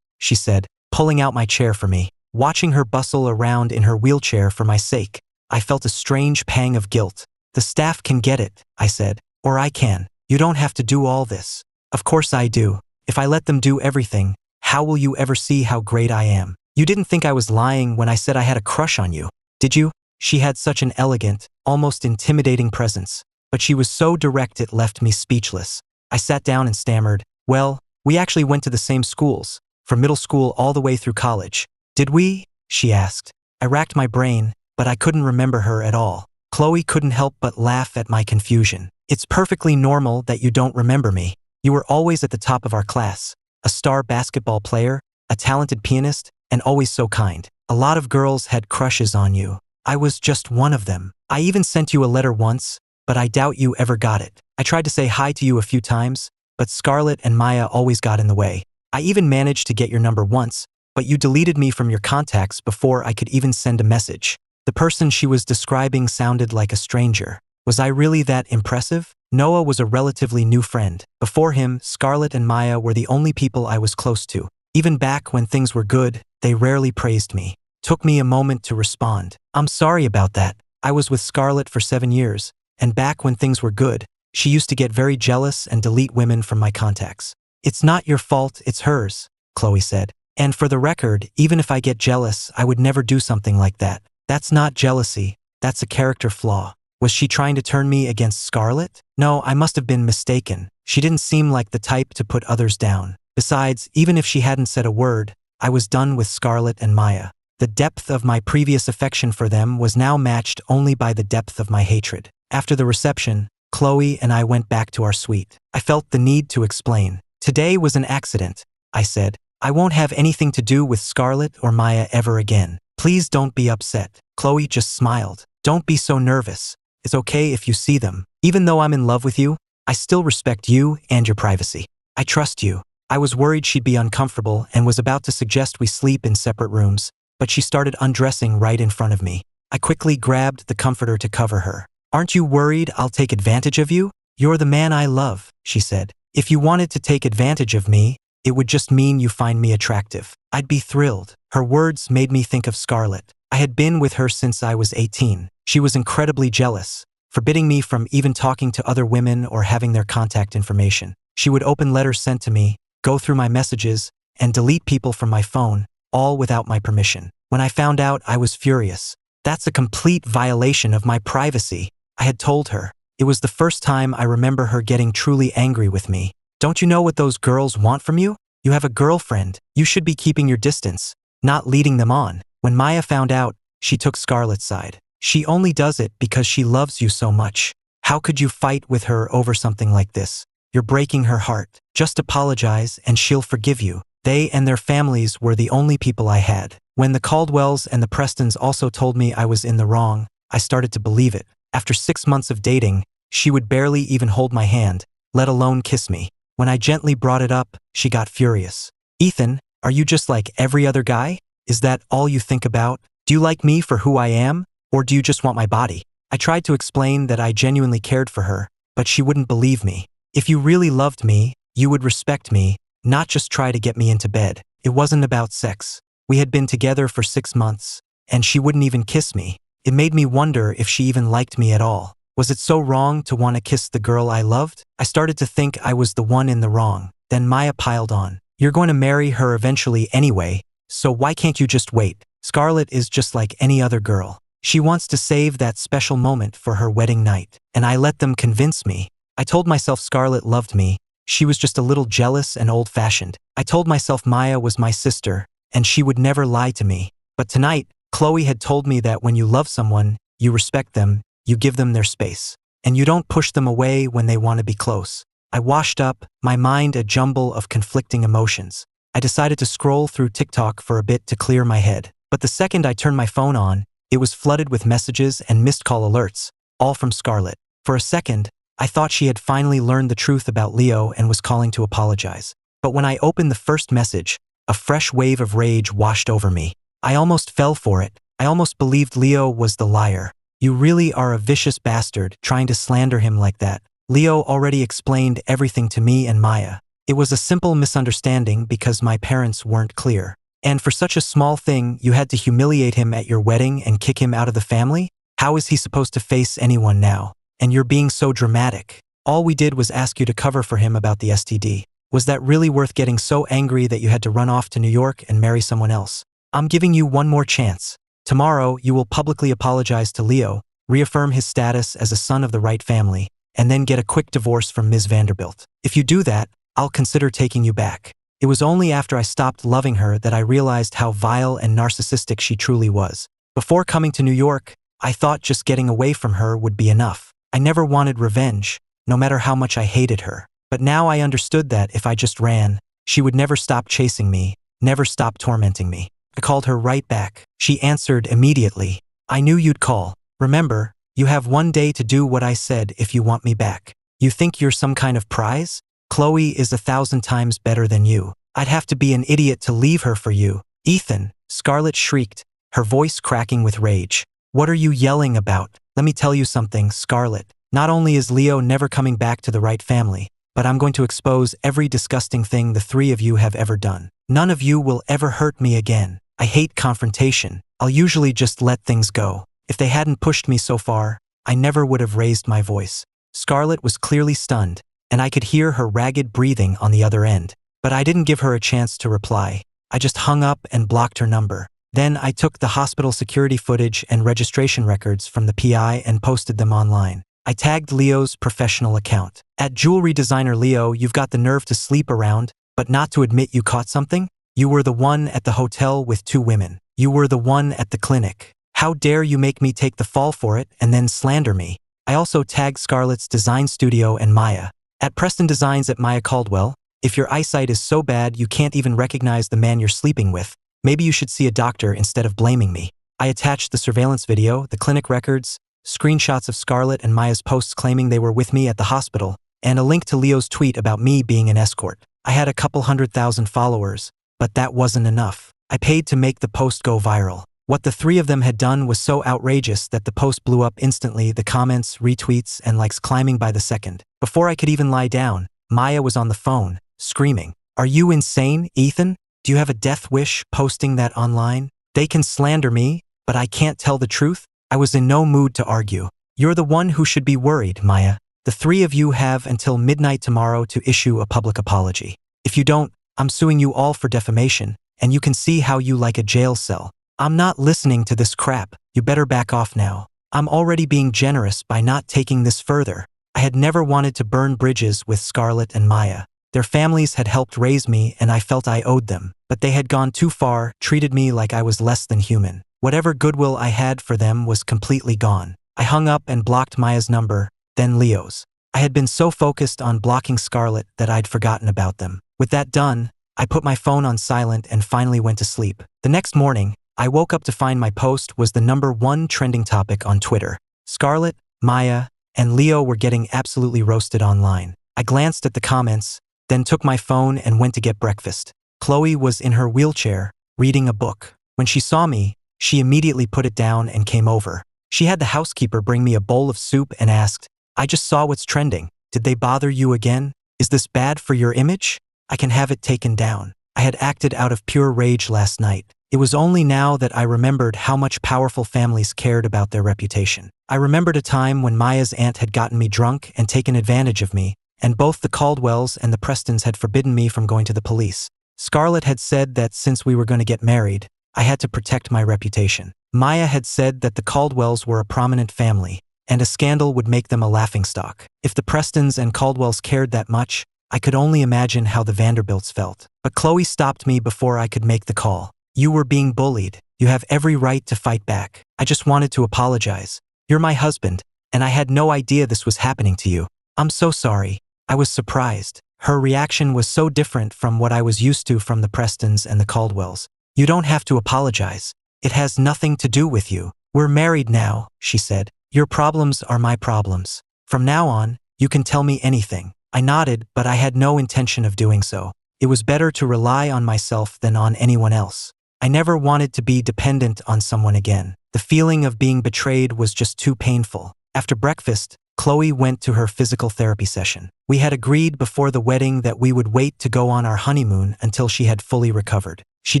She said, pulling out my chair for me. Watching her bustle around in her wheelchair for my sake, I felt a strange pang of guilt. The staff can get it, I said. Or I can. You don't have to do all this. Of course I do. If I let them do everything, how will you ever see how great I am? You didn't think I was lying when I said I had a crush on you, did you? She had such an elegant, almost intimidating presence, but she was so direct it left me speechless. I sat down and stammered, well, we actually went to the same schools, from middle school all the way through college. Did we? She asked. I racked my brain, but I couldn't remember her at all. Chloe couldn't help but laugh at my confusion. It's perfectly normal that you don't remember me. You were always at the top of our class, a star basketball player, a talented pianist, and always so kind. A lot of girls had crushes on you. I was just one of them. I even sent you a letter once, but I doubt you ever got it. I tried to say hi to you a few times, but Scarlett and Maya always got in the way. I even managed to get your number once, but you deleted me from your contacts before I could even send a message. The person she was describing sounded like a stranger. Was I really that impressive? Noah was a relatively new friend. Before him, Scarlett and Maya were the only people I was close to. Even back when things were good, they rarely praised me. Took me a moment to respond. I'm sorry about that. I was with Scarlett for 7 years, and back when things were good, she used to get very jealous and delete women from my contacts. It's not your fault, it's hers, Chloe said. And for the record, even if I get jealous, I would never do something like that. That's not jealousy, that's a character flaw. Was she trying to turn me against Scarlett? No, I must have been mistaken. She didn't seem like the type to put others down. Besides, even if she hadn't said a word, I was done with Scarlett and Maya. The depth of my previous affection for them was now matched only by the depth of my hatred. After the reception, Chloe and I went back to our suite. I felt the need to explain. Today was an accident, I said. I won't have anything to do with Scarlett or Maya ever again. Please don't be upset. Chloe just smiled. Don't be so nervous. It's okay if you see them. Even though I'm in love with you, I still respect you and your privacy. I trust you. I was worried she'd be uncomfortable and was about to suggest we sleep in separate rooms, but she started undressing right in front of me. I quickly grabbed the comforter to cover her. Aren't you worried I'll take advantage of you? You're the man I love, she said. If you wanted to take advantage of me, it would just mean you find me attractive. I'd be thrilled. Her words made me think of Scarlett. I had been with her since I was 18. She was incredibly jealous, forbidding me from even talking to other women or having their contact information. She would open letters sent to me, go through my messages, and delete people from my phone, all without my permission. When I found out, I was furious. That's a complete violation of my privacy, I had told her. It was the first time I remember her getting truly angry with me. Don't you know what those girls want from you? You have a girlfriend. You should be keeping your distance, not leading them on. When Maya found out, she took Scarlett's side. She only does it because she loves you so much. How could you fight with her over something like this? You're breaking her heart. Just apologize and she'll forgive you. They and their families were the only people I had. When the Caldwells and the Prestons also told me I was in the wrong, I started to believe it. After 6 months of dating, she would barely even hold my hand, let alone kiss me. When I gently brought it up, she got furious. Ethan, are you just like every other guy? Is that all you think about? Do you like me for who I am, or do you just want my body? I tried to explain that I genuinely cared for her, but she wouldn't believe me. If you really loved me, you would respect me, not just try to get me into bed. It wasn't about sex. We had been together for 6 months, and she wouldn't even kiss me. It made me wonder if she even liked me at all. Was it so wrong to want to kiss the girl I loved? I started to think I was the one in the wrong. Then Maya piled on. You're going to marry her eventually anyway, so why can't you just wait? Scarlett is just like any other girl. She wants to save that special moment for her wedding night, and I let them convince me. I told myself Scarlett loved me. She was just a little jealous and old-fashioned. I told myself Maya was my sister, and she would never lie to me. But tonight, Chloe had told me that when you love someone, you respect them, you give them their space, and you don't push them away when they want to be close. I washed up, my mind a jumble of conflicting emotions. I decided to scroll through TikTok for a bit to clear my head. But the second I turned my phone on, it was flooded with messages and missed call alerts, all from Scarlett. For a second, I thought she had finally learned the truth about Leo and was calling to apologize. But when I opened the first message, a fresh wave of rage washed over me. I almost fell for it. I almost believed Leo was the liar. You really are a vicious bastard trying to slander him like that. Leo already explained everything to me and Maya. It was a simple misunderstanding because my parents weren't clear. And for such a small thing, you had to humiliate him at your wedding and kick him out of the family? How is he supposed to face anyone now? And you're being so dramatic. All we did was ask you to cover for him about the STD. Was that really worth getting so angry that you had to run off to New York and marry someone else? I'm giving you one more chance. Tomorrow, you will publicly apologize to Leo, reaffirm his status as a son of the right family, and then get a quick divorce from Ms. Vanderbilt. If you do that, I'll consider taking you back. It was only after I stopped loving her that I realized how vile and narcissistic she truly was. Before coming to New York, I thought just getting away from her would be enough. I never wanted revenge, no matter how much I hated her. But now I understood that if I just ran, she would never stop chasing me, never stop tormenting me. I called her right back. She answered immediately. I knew you'd call. Remember, you have one day to do what I said if you want me back. You think you're some kind of prize? Chloe is 1,000 times better than you. I'd have to be an idiot to leave her for you. Ethan, Scarlett shrieked, her voice cracking with rage. What are you yelling about? Let me tell you something, Scarlett. Not only is Leo never coming back to the right family, but I'm going to expose every disgusting thing the three of you have ever done. None of you will ever hurt me again. I hate confrontation. I'll usually just let things go. If they hadn't pushed me so far, I never would have raised my voice. Scarlett was clearly stunned, and I could hear her ragged breathing on the other end. But I didn't give her a chance to reply. I just hung up and blocked her number. Then I took the hospital security footage and registration records from the PI and posted them online. I tagged Leo's professional account. At Jewelry Designer Leo, you've got the nerve to sleep around, but not to admit you caught something? You were the one at the hotel with 2 women. You were the one at the clinic. How dare you make me take the fall for it and then slander me? I also tagged Scarlett's design studio and Maya. At Preston Designs at Maya Caldwell, if your eyesight is so bad you can't even recognize the man you're sleeping with, maybe you should see a doctor instead of blaming me. I attached the surveillance video, the clinic records, screenshots of Scarlett and Maya's posts claiming they were with me at the hospital, and a link to Leo's tweet about me being an escort. I had a couple 100,000 followers, but that wasn't enough. I paid to make the post go viral. What the three of them had done was so outrageous that the post blew up instantly, the comments, retweets, and likes climbing by the second. Before I could even lie down, Maya was on the phone, screaming, "Are you insane, Ethan? Do you have a death wish posting that online? They can slander me, but I can't tell the truth?" I was in no mood to argue. You're the one who should be worried, Maya. The three of you have until midnight tomorrow to issue a public apology. If you don't, I'm suing you all for defamation, and you can see how you like a jail cell. I'm not listening to this crap. You better back off now. I'm already being generous by not taking this further. I had never wanted to burn bridges with Scarlett and Maya. Their families had helped raise me and I felt I owed them. But they had gone too far, treated me like I was less than human. Whatever goodwill I had for them was completely gone. I hung up and blocked Maya's number, then Leo's. I had been so focused on blocking Scarlett that I'd forgotten about them. With that done, I put my phone on silent and finally went to sleep. The next morning, I woke up to find my post was the #1 trending topic on Twitter. Scarlett, Maya, and Leo were getting absolutely roasted online. I glanced at the comments, then took my phone and went to get breakfast. Chloe was in her wheelchair, reading a book. When she saw me, she immediately put it down and came over. She had the housekeeper bring me a bowl of soup and asked, "I just saw what's trending. Did they bother you again? Is this bad for your image? I can have it taken down." I had acted out of pure rage last night. It was only now that I remembered how much powerful families cared about their reputation. I remembered a time when Maya's aunt had gotten me drunk and taken advantage of me, and both the Caldwells and the Prestons had forbidden me from going to the police. Scarlett had said that since we were going to get married, I had to protect my reputation. Maya had said that the Caldwells were a prominent family, and a scandal would make them a laughingstock. If the Prestons and Caldwells cared that much, I could only imagine how the Vanderbilts felt. But Chloe stopped me before I could make the call. "You were being bullied. You have every right to fight back. I just wanted to apologize. You're my husband, and I had no idea this was happening to you. I'm so sorry." I was surprised. Her reaction was so different from what I was used to from the Prestons and the Caldwells. You don't have to apologize. It has nothing to do with you. We're married now, she said. Your problems are my problems. From now on, you can tell me anything. I nodded, but I had no intention of doing so. It was better to rely on myself than on anyone else. I never wanted to be dependent on someone again. The feeling of being betrayed was just too painful. After breakfast, Chloe went to her physical therapy session. We had agreed before the wedding that we would wait to go on our honeymoon until she had fully recovered. She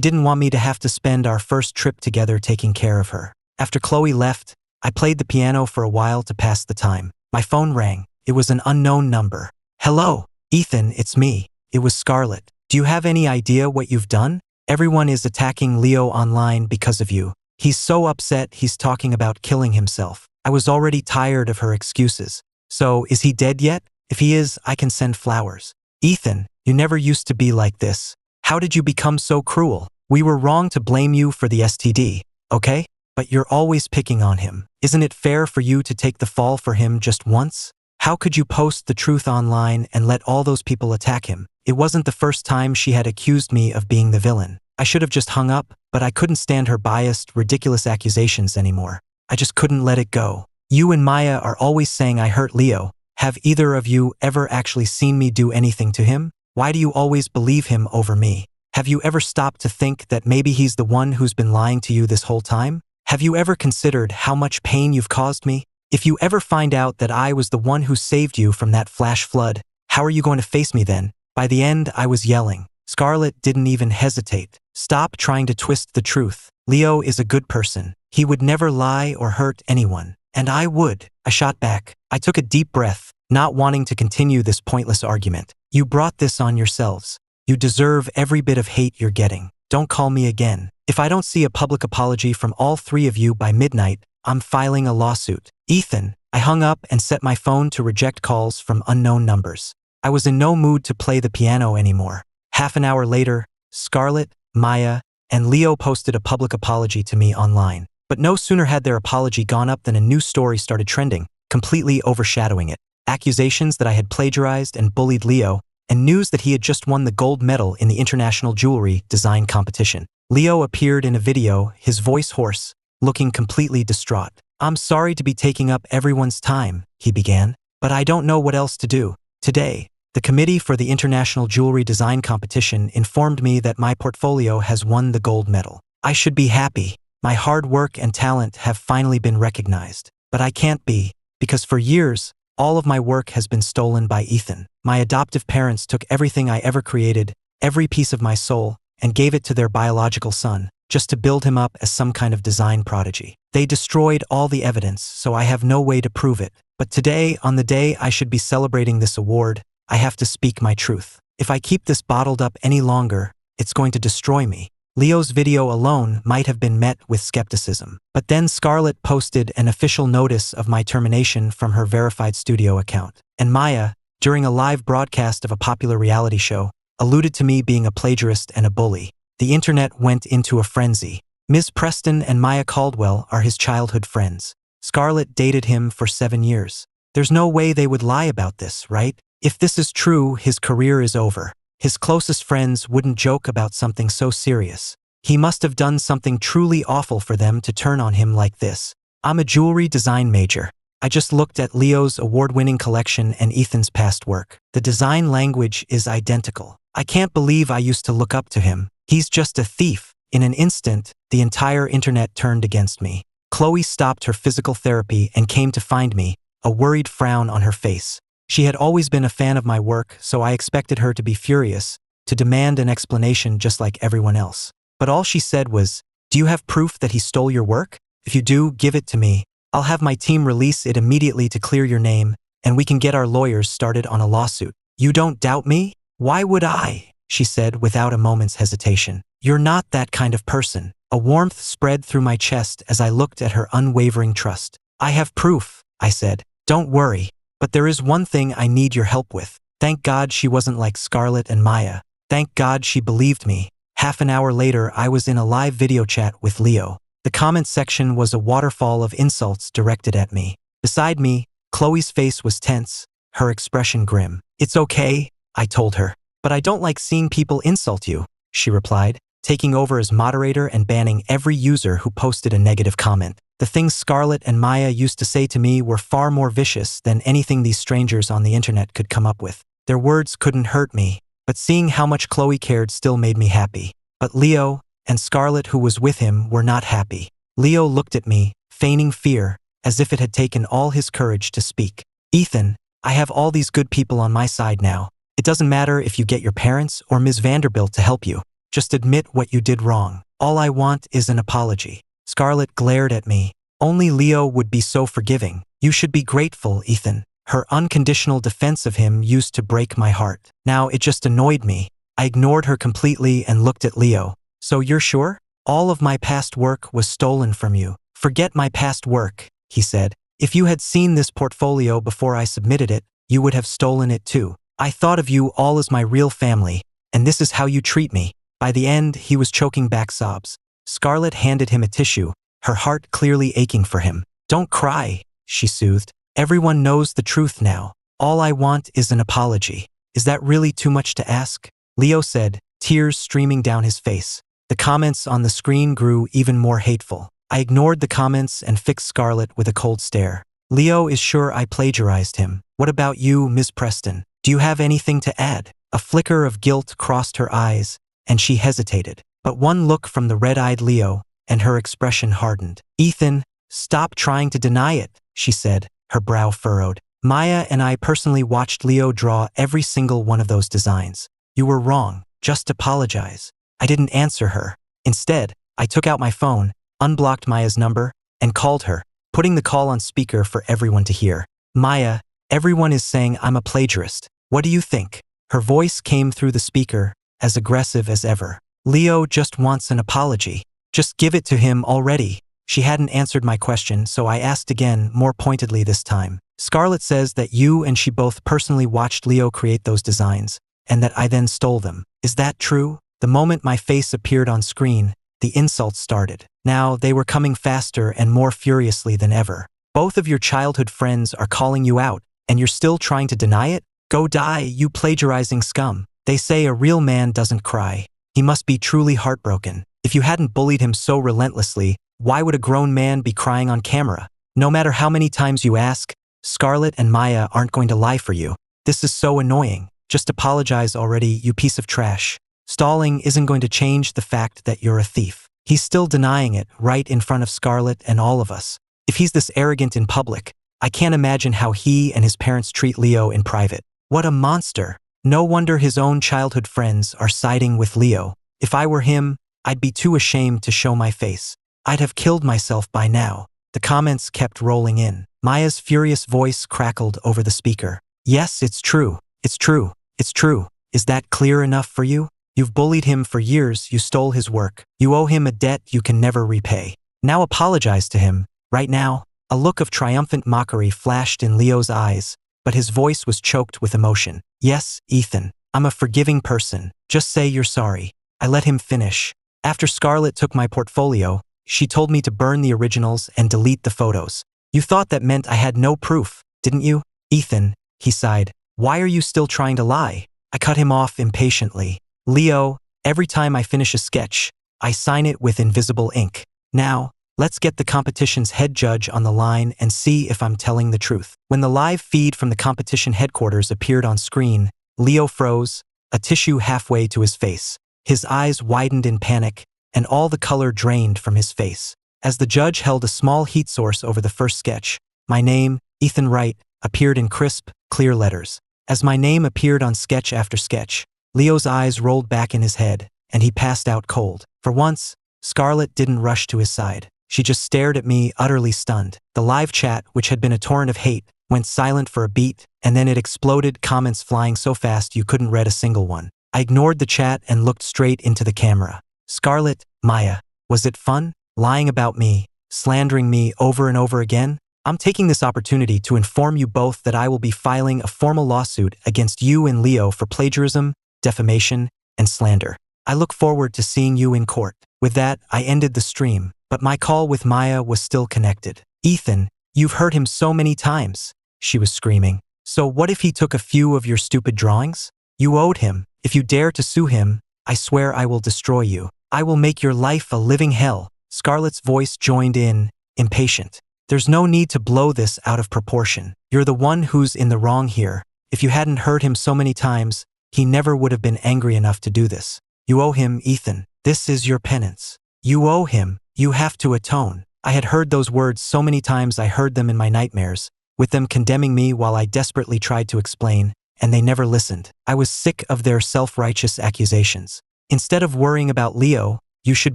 didn't want me to have to spend our first trip together taking care of her. After Chloe left, I played the piano for a while to pass the time. My phone rang. It was an unknown number. Hello, Ethan, it's me. It was Scarlett. Do you have any idea what you've done? Everyone is attacking Leo online because of you. He's so upset he's talking about killing himself. I was already tired of her excuses. So, is he dead yet? If he is, I can send flowers. Ethan, you never used to be like this. How did you become so cruel? We were wrong to blame you for the STD, okay? But you're always picking on him. Isn't it fair for you to take the fall for him just once? How could you post the truth online and let all those people attack him? It wasn't the first time she had accused me of being the villain. I should have just hung up, but I couldn't stand her biased, ridiculous accusations anymore. I just couldn't let it go. You and Maya are always saying I hurt Leo. Have either of you ever actually seen me do anything to him? Why do you always believe him over me? Have you ever stopped to think that maybe he's the one who's been lying to you this whole time? Have you ever considered how much pain you've caused me? If you ever find out that I was the one who saved you from that flash flood, how are you going to face me then? By the end, I was yelling. Scarlett didn't even hesitate. Stop trying to twist the truth. Leo is a good person. He would never lie or hurt anyone. And I would. I shot back. I took a deep breath, not wanting to continue this pointless argument. You brought this on yourselves. You deserve every bit of hate you're getting. Don't call me again. If I don't see a public apology from all three of you by midnight, I'm filing a lawsuit. Ethan, I hung up and set my phone to reject calls from unknown numbers. I was in no mood to play the piano anymore. Half an hour later, Scarlett, Maya, and Leo posted a public apology to me online. But no sooner had their apology gone up than a new story started trending, completely overshadowing it. Accusations that I had plagiarized and bullied Leo, and news that he had just won the gold medal in the International Jewelry Design Competition. Leo appeared in a video, his voice hoarse, looking completely distraught. I'm sorry to be taking up everyone's time, he began, but I don't know what else to do. Today, the committee for the International Jewelry Design Competition informed me that my portfolio has won the gold medal. I should be happy. My hard work and talent have finally been recognized. But I can't be, because for years, all of my work has been stolen by Ethan. My adoptive parents took everything I ever created, every piece of my soul, and gave it to their biological son, just to build him up as some kind of design prodigy. They destroyed all the evidence, so I have no way to prove it. But today, on the day I should be celebrating this award, I have to speak my truth. If I keep this bottled up any longer, it's going to destroy me. Leo's video alone might have been met with skepticism. But then Scarlett posted an official notice of my termination from her verified studio account. And Maya, during a live broadcast of a popular reality show, alluded to me being a plagiarist and a bully. The internet went into a frenzy. Ms. Preston and Maya Caldwell are his childhood friends. Scarlett dated him for 7 years. There's no way they would lie about this, right? If this is true, his career is over. His closest friends wouldn't joke about something so serious. He must have done something truly awful for them to turn on him like this. I'm a jewelry design major. I just looked at Leo's award-winning collection and Ethan's past work. The design language is identical. I can't believe I used to look up to him. He's just a thief. In an instant, the entire internet turned against me. Chloe stopped her physical therapy and came to find me, a worried frown on her face. She had always been a fan of my work, so I expected her to be furious, to demand an explanation just like everyone else. But all she said was, "Do you have proof that he stole your work? If you do, give it to me. I'll have my team release it immediately to clear your name, and we can get our lawyers started on a lawsuit." "You don't doubt me? Why would I?" she said without a moment's hesitation. "You're not that kind of person." A warmth spread through my chest as I looked at her unwavering trust. "I have proof," I said. "Don't worry. But there is one thing I need your help with." Thank God she wasn't like Scarlett and Maya. Thank God she believed me. Half an hour later, I was in a live video chat with Leo. The comment section was a waterfall of insults directed at me. Beside me, Chloe's face was tense, her expression grim. It's okay, I told her. But I don't like seeing people insult you, she replied, taking over as moderator and banning every user who posted a negative comment. The things Scarlett and Maya used to say to me were far more vicious than anything these strangers on the internet could come up with. Their words couldn't hurt me, but seeing how much Chloe cared still made me happy. But Leo, and Scarlett who was with him, were not happy. Leo looked at me, feigning fear, as if it had taken all his courage to speak. Ethan, I have all these good people on my side now. It doesn't matter if you get your parents or Ms. Vanderbilt to help you. Just admit what you did wrong. All I want is an apology. Scarlett glared at me. Only Leo would be so forgiving. You should be grateful, Ethan. Her unconditional defense of him used to break my heart. Now it just annoyed me. I ignored her completely and looked at Leo. So you're sure? All of my past work was stolen from you. Forget my past work, he said. If you had seen this portfolio before I submitted it, you would have stolen it too. I thought of you all as my real family, and this is how you treat me. By the end, he was choking back sobs. Scarlett handed him a tissue, her heart clearly aching for him. Don't cry, she soothed. Everyone knows the truth now. All I want is an apology. Is that really too much to ask? Leo said, tears streaming down his face. The comments on the screen grew even more hateful. I ignored the comments and fixed Scarlett with a cold stare. Leo is sure I plagiarized him. What about you, Ms. Preston? Do you have anything to add? A flicker of guilt crossed her eyes, and she hesitated. But one look from the red-eyed Leo, and her expression hardened. Ethan, stop trying to deny it, she said, her brow furrowed. Maya and I personally watched Leo draw every single one of those designs. You were wrong. Just apologize. I didn't answer her. Instead, I took out my phone, unblocked Maya's number, and called her, putting the call on speaker for everyone to hear. Maya, everyone is saying I'm a plagiarist. What do you think? Her voice came through the speaker, as aggressive as ever. Leo just wants an apology. Just give it to him already. She hadn't answered my question, so I asked again, more pointedly this time. Scarlett says that you and she both personally watched Leo create those designs, and that I then stole them. Is that true? The moment my face appeared on screen, the insults started. Now they were coming faster and more furiously than ever. Both of your childhood friends are calling you out, and you're still trying to deny it? Go die, you plagiarizing scum. They say a real man doesn't cry. He must be truly heartbroken. If you hadn't bullied him so relentlessly, why would a grown man be crying on camera? No matter how many times you ask, Scarlett and Maya aren't going to lie for you. This is so annoying. Just apologize already, you piece of trash. Stalling isn't going to change the fact that you're a thief. He's still denying it right in front of Scarlett and all of us. If he's this arrogant in public, I can't imagine how he and his parents treat Leo in private. What a monster. No wonder his own childhood friends are siding with Leo. If I were him, I'd be too ashamed to show my face. I'd have killed myself by now. The comments kept rolling in. Maya's furious voice crackled over the speaker. Yes, it's true. It's true. It's true. Is that clear enough for you? You've bullied him for years, you stole his work. You owe him a debt you can never repay. Now apologize to him, right now. A look of triumphant mockery flashed in Leo's eyes, but his voice was choked with emotion. Yes, Ethan, I'm a forgiving person. Just say you're sorry. I let him finish. After Scarlett took my portfolio, she told me to burn the originals and delete the photos. You thought that meant I had no proof, didn't you? Ethan, he sighed. Why are you still trying to lie? I cut him off impatiently. Leo, every time I finish a sketch, I sign it with invisible ink. Now, let's get the competition's head judge on the line and see if I'm telling the truth. When the live feed from the competition headquarters appeared on screen, Leo froze, a tissue halfway to his face. His eyes widened in panic, and all the color drained from his face. As the judge held a small heat source over the first sketch, my name, Ethan Wright, appeared in crisp, clear letters. As my name appeared on sketch after sketch, Leo's eyes rolled back in his head, and he passed out cold. For once, Scarlett didn't rush to his side. She just stared at me, utterly stunned. The live chat, which had been a torrent of hate, went silent for a beat, and then it exploded, comments flying so fast you couldn't read a single one. I ignored the chat and looked straight into the camera. Scarlett, Maya, was it fun? Lying about me, slandering me over and over again? I'm taking this opportunity to inform you both that I will be filing a formal lawsuit against you and Leo for plagiarism, defamation, and slander. I look forward to seeing you in court. With that, I ended the stream, but my call with Maya was still connected. Ethan, you've hurt him so many times, she was screaming. So what if he took a few of your stupid drawings? You owed him. If you dare to sue him, I swear I will destroy you. I will make your life a living hell. Scarlett's voice joined in, impatient. There's no need to blow this out of proportion. You're the one who's in the wrong here. If you hadn't heard him so many times, he never would have been angry enough to do this. You owe him, Ethan. This is your penance. You owe him. You have to atone. I had heard those words so many times I heard them in my nightmares, with them condemning me while I desperately tried to explain, and they never listened. I was sick of their self-righteous accusations. Instead of worrying about Leo, you should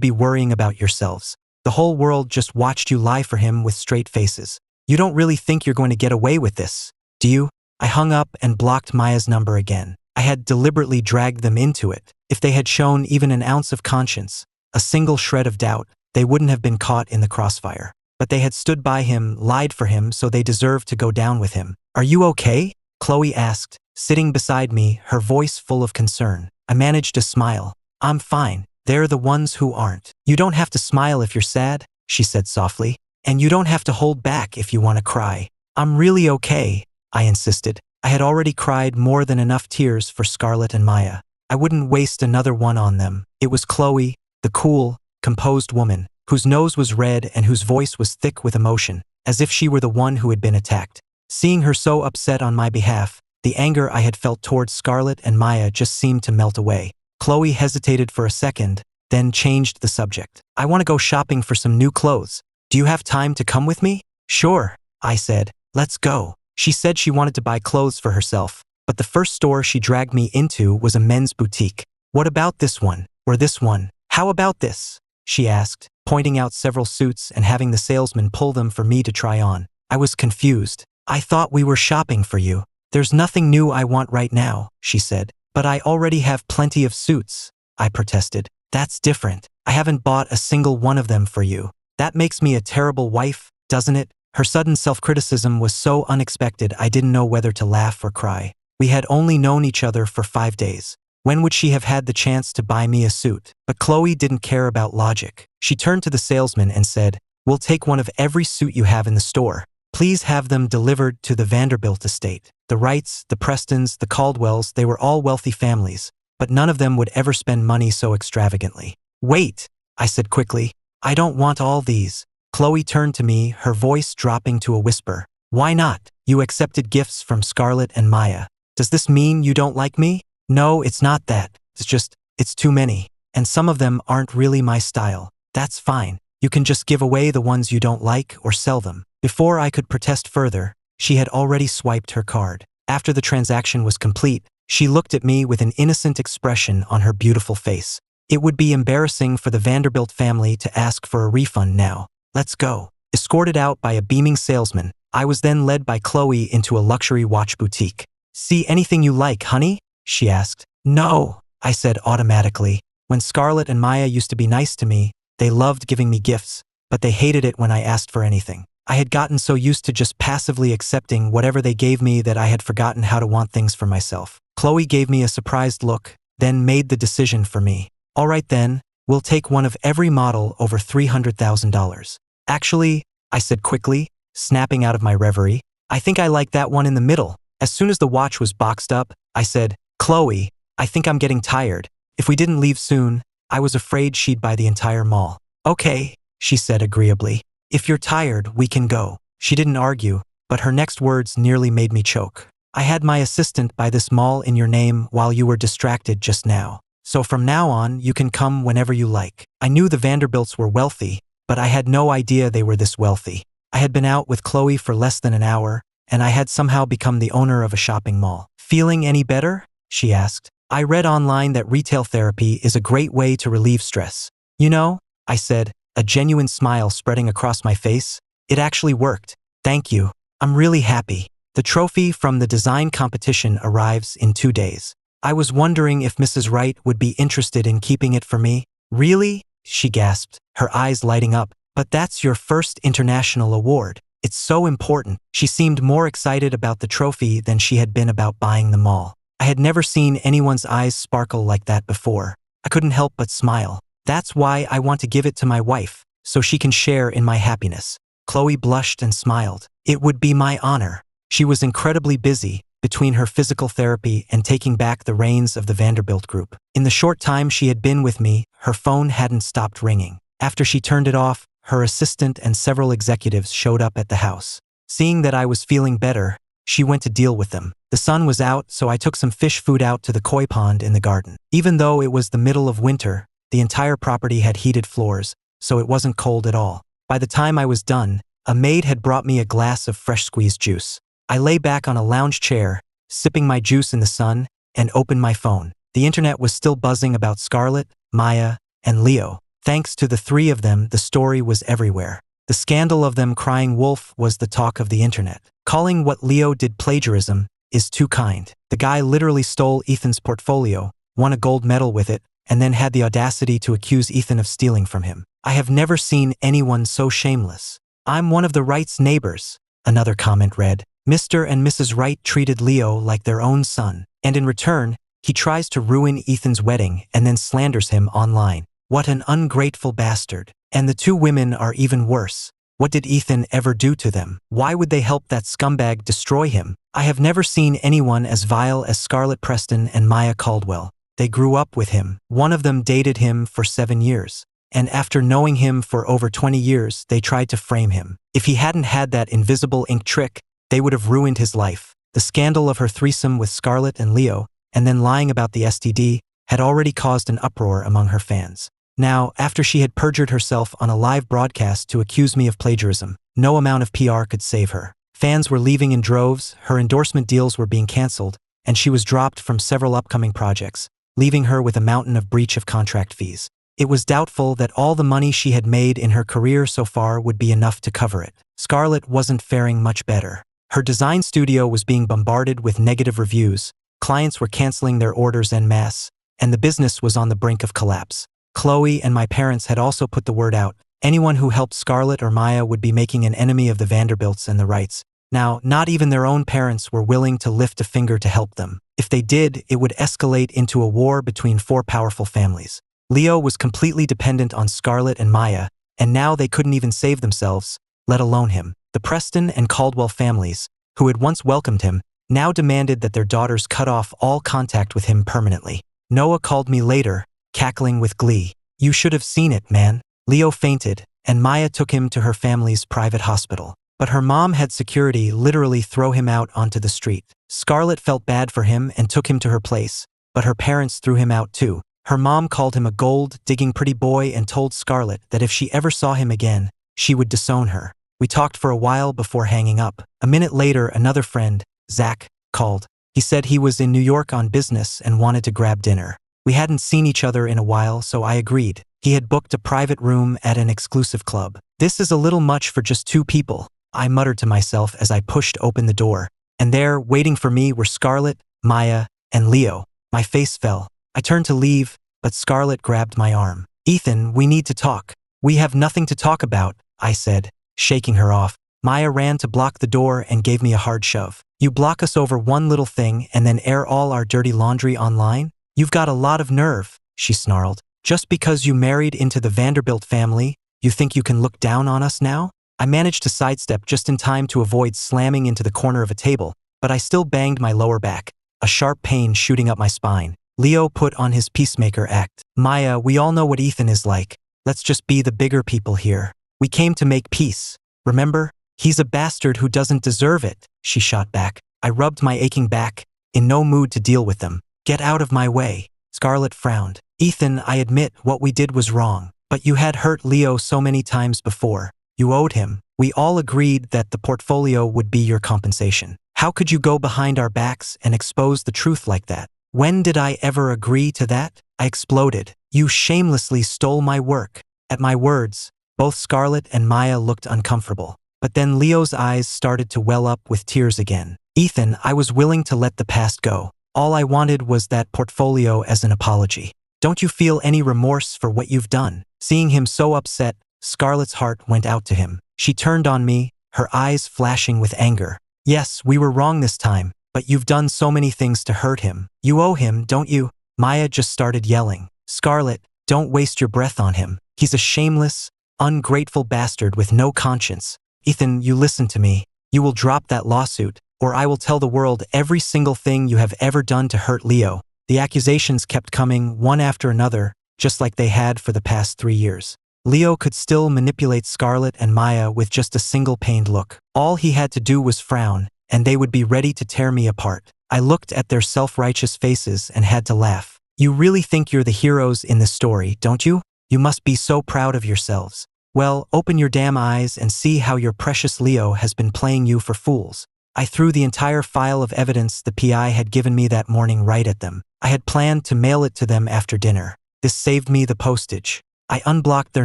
be worrying about yourselves. The whole world just watched you lie for him with straight faces. You don't really think you're going to get away with this, do you? I hung up and blocked Maya's number again. I had deliberately dragged them into it. If they had shown even an ounce of conscience, a single shred of doubt, they wouldn't have been caught in the crossfire. But they had stood by him, lied for him, so they deserved to go down with him. Are you okay? Chloe asked, sitting beside me, her voice full of concern. I managed to smile. I'm fine. They're the ones who aren't. You don't have to smile if you're sad, she said softly. And you don't have to hold back if you want to cry. I'm really okay, I insisted. I had already cried more than enough tears for Scarlett and Maya. I wouldn't waste another one on them. It was Chloe, the cool, composed woman, whose nose was red and whose voice was thick with emotion, as if she were the one who had been attacked. Seeing her so upset on my behalf, the anger I had felt towards Scarlett and Maya just seemed to melt away. Chloe hesitated for a second, then changed the subject. I want to go shopping for some new clothes. Do you have time to come with me? Sure, I said. Let's go. She said she wanted to buy clothes for herself, but the first store she dragged me into was a men's boutique. What about this one? Or this one? How about this? She asked, pointing out several suits and having the salesman pull them for me to try on. I was confused. I thought we were shopping for you. There's nothing new I want right now, she said. But I already have plenty of suits, I protested. That's different. I haven't bought a single one of them for you. That makes me a terrible wife, doesn't it? Her sudden self-criticism was so unexpected I didn't know whether to laugh or cry. We had only known each other for 5 days. When would she have had the chance to buy me a suit? But Chloe didn't care about logic. She turned to the salesman and said, "We'll take one of every suit you have in the store. Please have them delivered to the Vanderbilt estate." The Wrights, the Prestons, the Caldwells, they were all wealthy families, but none of them would ever spend money so extravagantly. Wait, I said quickly. I don't want all these. Chloe turned to me, her voice dropping to a whisper. Why not? You accepted gifts from Scarlett and Maya. Does this mean you don't like me? No, it's not that. It's just, it's too many. And some of them aren't really my style. That's fine. You can just give away the ones you don't like or sell them. Before I could protest further, she had already swiped her card. After the transaction was complete, she looked at me with an innocent expression on her beautiful face. It would be embarrassing for the Vanderbilt family to ask for a refund now. Let's go. Escorted out by a beaming salesman, I was then led by Chloe into a luxury watch boutique. See anything you like, honey? She asked. No, I said automatically. When Scarlett and Maya used to be nice to me, they loved giving me gifts, but they hated it when I asked for anything. I had gotten so used to just passively accepting whatever they gave me that I had forgotten how to want things for myself. Chloe gave me a surprised look, then made the decision for me. All right then, we'll take one of every model over $300,000. Actually, I said quickly, snapping out of my reverie, I think I like that one in the middle. As soon as the watch was boxed up, I said, Chloe, I think I'm getting tired. If we didn't leave soon, I was afraid she'd buy the entire mall. Okay, she said agreeably. If you're tired, we can go. She didn't argue, but her next words nearly made me choke. I had my assistant buy this mall in your name while you were distracted just now. So from now on, you can come whenever you like. I knew the Vanderbilts were wealthy, but I had no idea they were this wealthy. I had been out with Chloe for less than an hour, and I had somehow become the owner of a shopping mall. Feeling any better? She asked. I read online that retail therapy is a great way to relieve stress. You know, I said, a genuine smile spreading across my face. It actually worked. Thank you. I'm really happy. The trophy from the design competition arrives in 2 days. I was wondering if Mrs. Wright would be interested in keeping it for me. Really? She gasped, her eyes lighting up. But that's your first international award. It's so important. She seemed more excited about the trophy than she had been about buying the mall. I had never seen anyone's eyes sparkle like that before. I couldn't help but smile. That's why I want to give it to my wife, so she can share in my happiness. Chloe blushed and smiled. It would be my honor. She was incredibly busy, between her physical therapy and taking back the reins of the Vanderbilt group. In the short time she had been with me, her phone hadn't stopped ringing. After she turned it off, her assistant and several executives showed up at the house. Seeing that I was feeling better, she went to deal with them. The sun was out, so I took some fish food out to the koi pond in the garden. Even though it was the middle of winter, the entire property had heated floors, so it wasn't cold at all. By the time I was done, a maid had brought me a glass of fresh squeezed juice. I lay back on a lounge chair, sipping my juice in the sun, and opened my phone. The internet was still buzzing about Scarlett, Maya, and Leo. Thanks to the three of them, the story was everywhere. The scandal of them crying wolf was the talk of the internet. Calling what Leo did plagiarism is too kind. The guy literally stole Ethan's portfolio, won a gold medal with it, and then had the audacity to accuse Ethan of stealing from him. I have never seen anyone so shameless. I'm one of the Wright's neighbors, another comment read. Mr. and Mrs. Wright treated Leo like their own son, and in return, he tries to ruin Ethan's wedding and then slanders him online. What an ungrateful bastard. And the two women are even worse. What did Ethan ever do to them? Why would they help that scumbag destroy him? I have never seen anyone as vile as Scarlett Preston and Maya Caldwell. They grew up with him. One of them dated him for 7 years. And after knowing him for over 20 years, they tried to frame him. If he hadn't had that invisible ink trick, they would have ruined his life. The scandal of her threesome with Scarlett and Leo, and then lying about the STD, had already caused an uproar among her fans. Now, after she had perjured herself on a live broadcast to accuse me of plagiarism, no amount of PR could save her. Fans were leaving in droves, her endorsement deals were being cancelled, and she was dropped from several upcoming projects, leaving her with a mountain of breach of contract fees. It was doubtful that all the money she had made in her career so far would be enough to cover it. Scarlett wasn't faring much better. Her design studio was being bombarded with negative reviews, clients were canceling their orders en masse, and the business was on the brink of collapse. Chloe and my parents had also put the word out. Anyone who helped Scarlett or Maya would be making an enemy of the Vanderbilts and the Wrights. Now, not even their own parents were willing to lift a finger to help them. If they did, it would escalate into a war between four powerful families. Leo was completely dependent on Scarlett and Maya, and now they couldn't even save themselves, let alone him. The Preston and Caldwell families, who had once welcomed him, now demanded that their daughters cut off all contact with him permanently. Noah called me later, cackling with glee. You should have seen it, man. Leo fainted, and Maya took him to her family's private hospital. But her mom had security literally throw him out onto the street. Scarlett felt bad for him and took him to her place, but her parents threw him out too. Her mom called him a gold-digging pretty boy and told Scarlett that if she ever saw him again, she would disown her. We talked for a while before hanging up. A minute later, another friend, Zach, called. He said he was in New York on business and wanted to grab dinner. We hadn't seen each other in a while, so I agreed. He had booked a private room at an exclusive club. This is a little much for just 2 people, I muttered to myself as I pushed open the door. And there, waiting for me, were Scarlett, Maya, and Leo. My face fell. I turned to leave, but Scarlett grabbed my arm. Ethan, we need to talk. We have nothing to talk about, I said, shaking her off. Maya ran to block the door and gave me a hard shove. You block us over one little thing and then air all our dirty laundry online? You've got a lot of nerve, she snarled. Just because you married into the Vanderbilt family, you think you can look down on us now? I managed to sidestep just in time to avoid slamming into the corner of a table, but I still banged my lower back, a sharp pain shooting up my spine. Leo put on his peacemaker act. Maya, we all know what Ethan is like. Let's just be the bigger people here. We came to make peace. Remember? He's a bastard who doesn't deserve it, she shot back. I rubbed my aching back, in no mood to deal with them. Get out of my way. Scarlett frowned. Ethan, I admit what we did was wrong, but you had hurt Leo so many times before. You owed him. We all agreed that the portfolio would be your compensation. How could you go behind our backs and expose the truth like that? When did I ever agree to that? I exploded. You shamelessly stole my work. At my words, both Scarlett and Maya looked uncomfortable. But then Leo's eyes started to well up with tears again. Ethan, I was willing to let the past go. All I wanted was that portfolio as an apology. Don't you feel any remorse for what you've done? Seeing him so upset, Scarlett's heart went out to him. She turned on me, her eyes flashing with anger. Yes, we were wrong this time, but you've done so many things to hurt him. You owe him, don't you? Maya just started yelling. Scarlett, don't waste your breath on him. He's a shameless, ungrateful bastard with no conscience. Ethan, you listen to me. You will drop that lawsuit, or I will tell the world every single thing you have ever done to hurt Leo." The accusations kept coming one after another, just like they had for the past 3 years. Leo could still manipulate Scarlett and Maya with just a single pained look. All he had to do was frown, and they would be ready to tear me apart. I looked at their self-righteous faces and had to laugh. "You really think you're the heroes in this story, don't you? You must be so proud of yourselves. Well, open your damn eyes and see how your precious Leo has been playing you for fools." I threw the entire file of evidence the PI had given me that morning right at them. I had planned to mail it to them after dinner. This saved me the postage. I unblocked their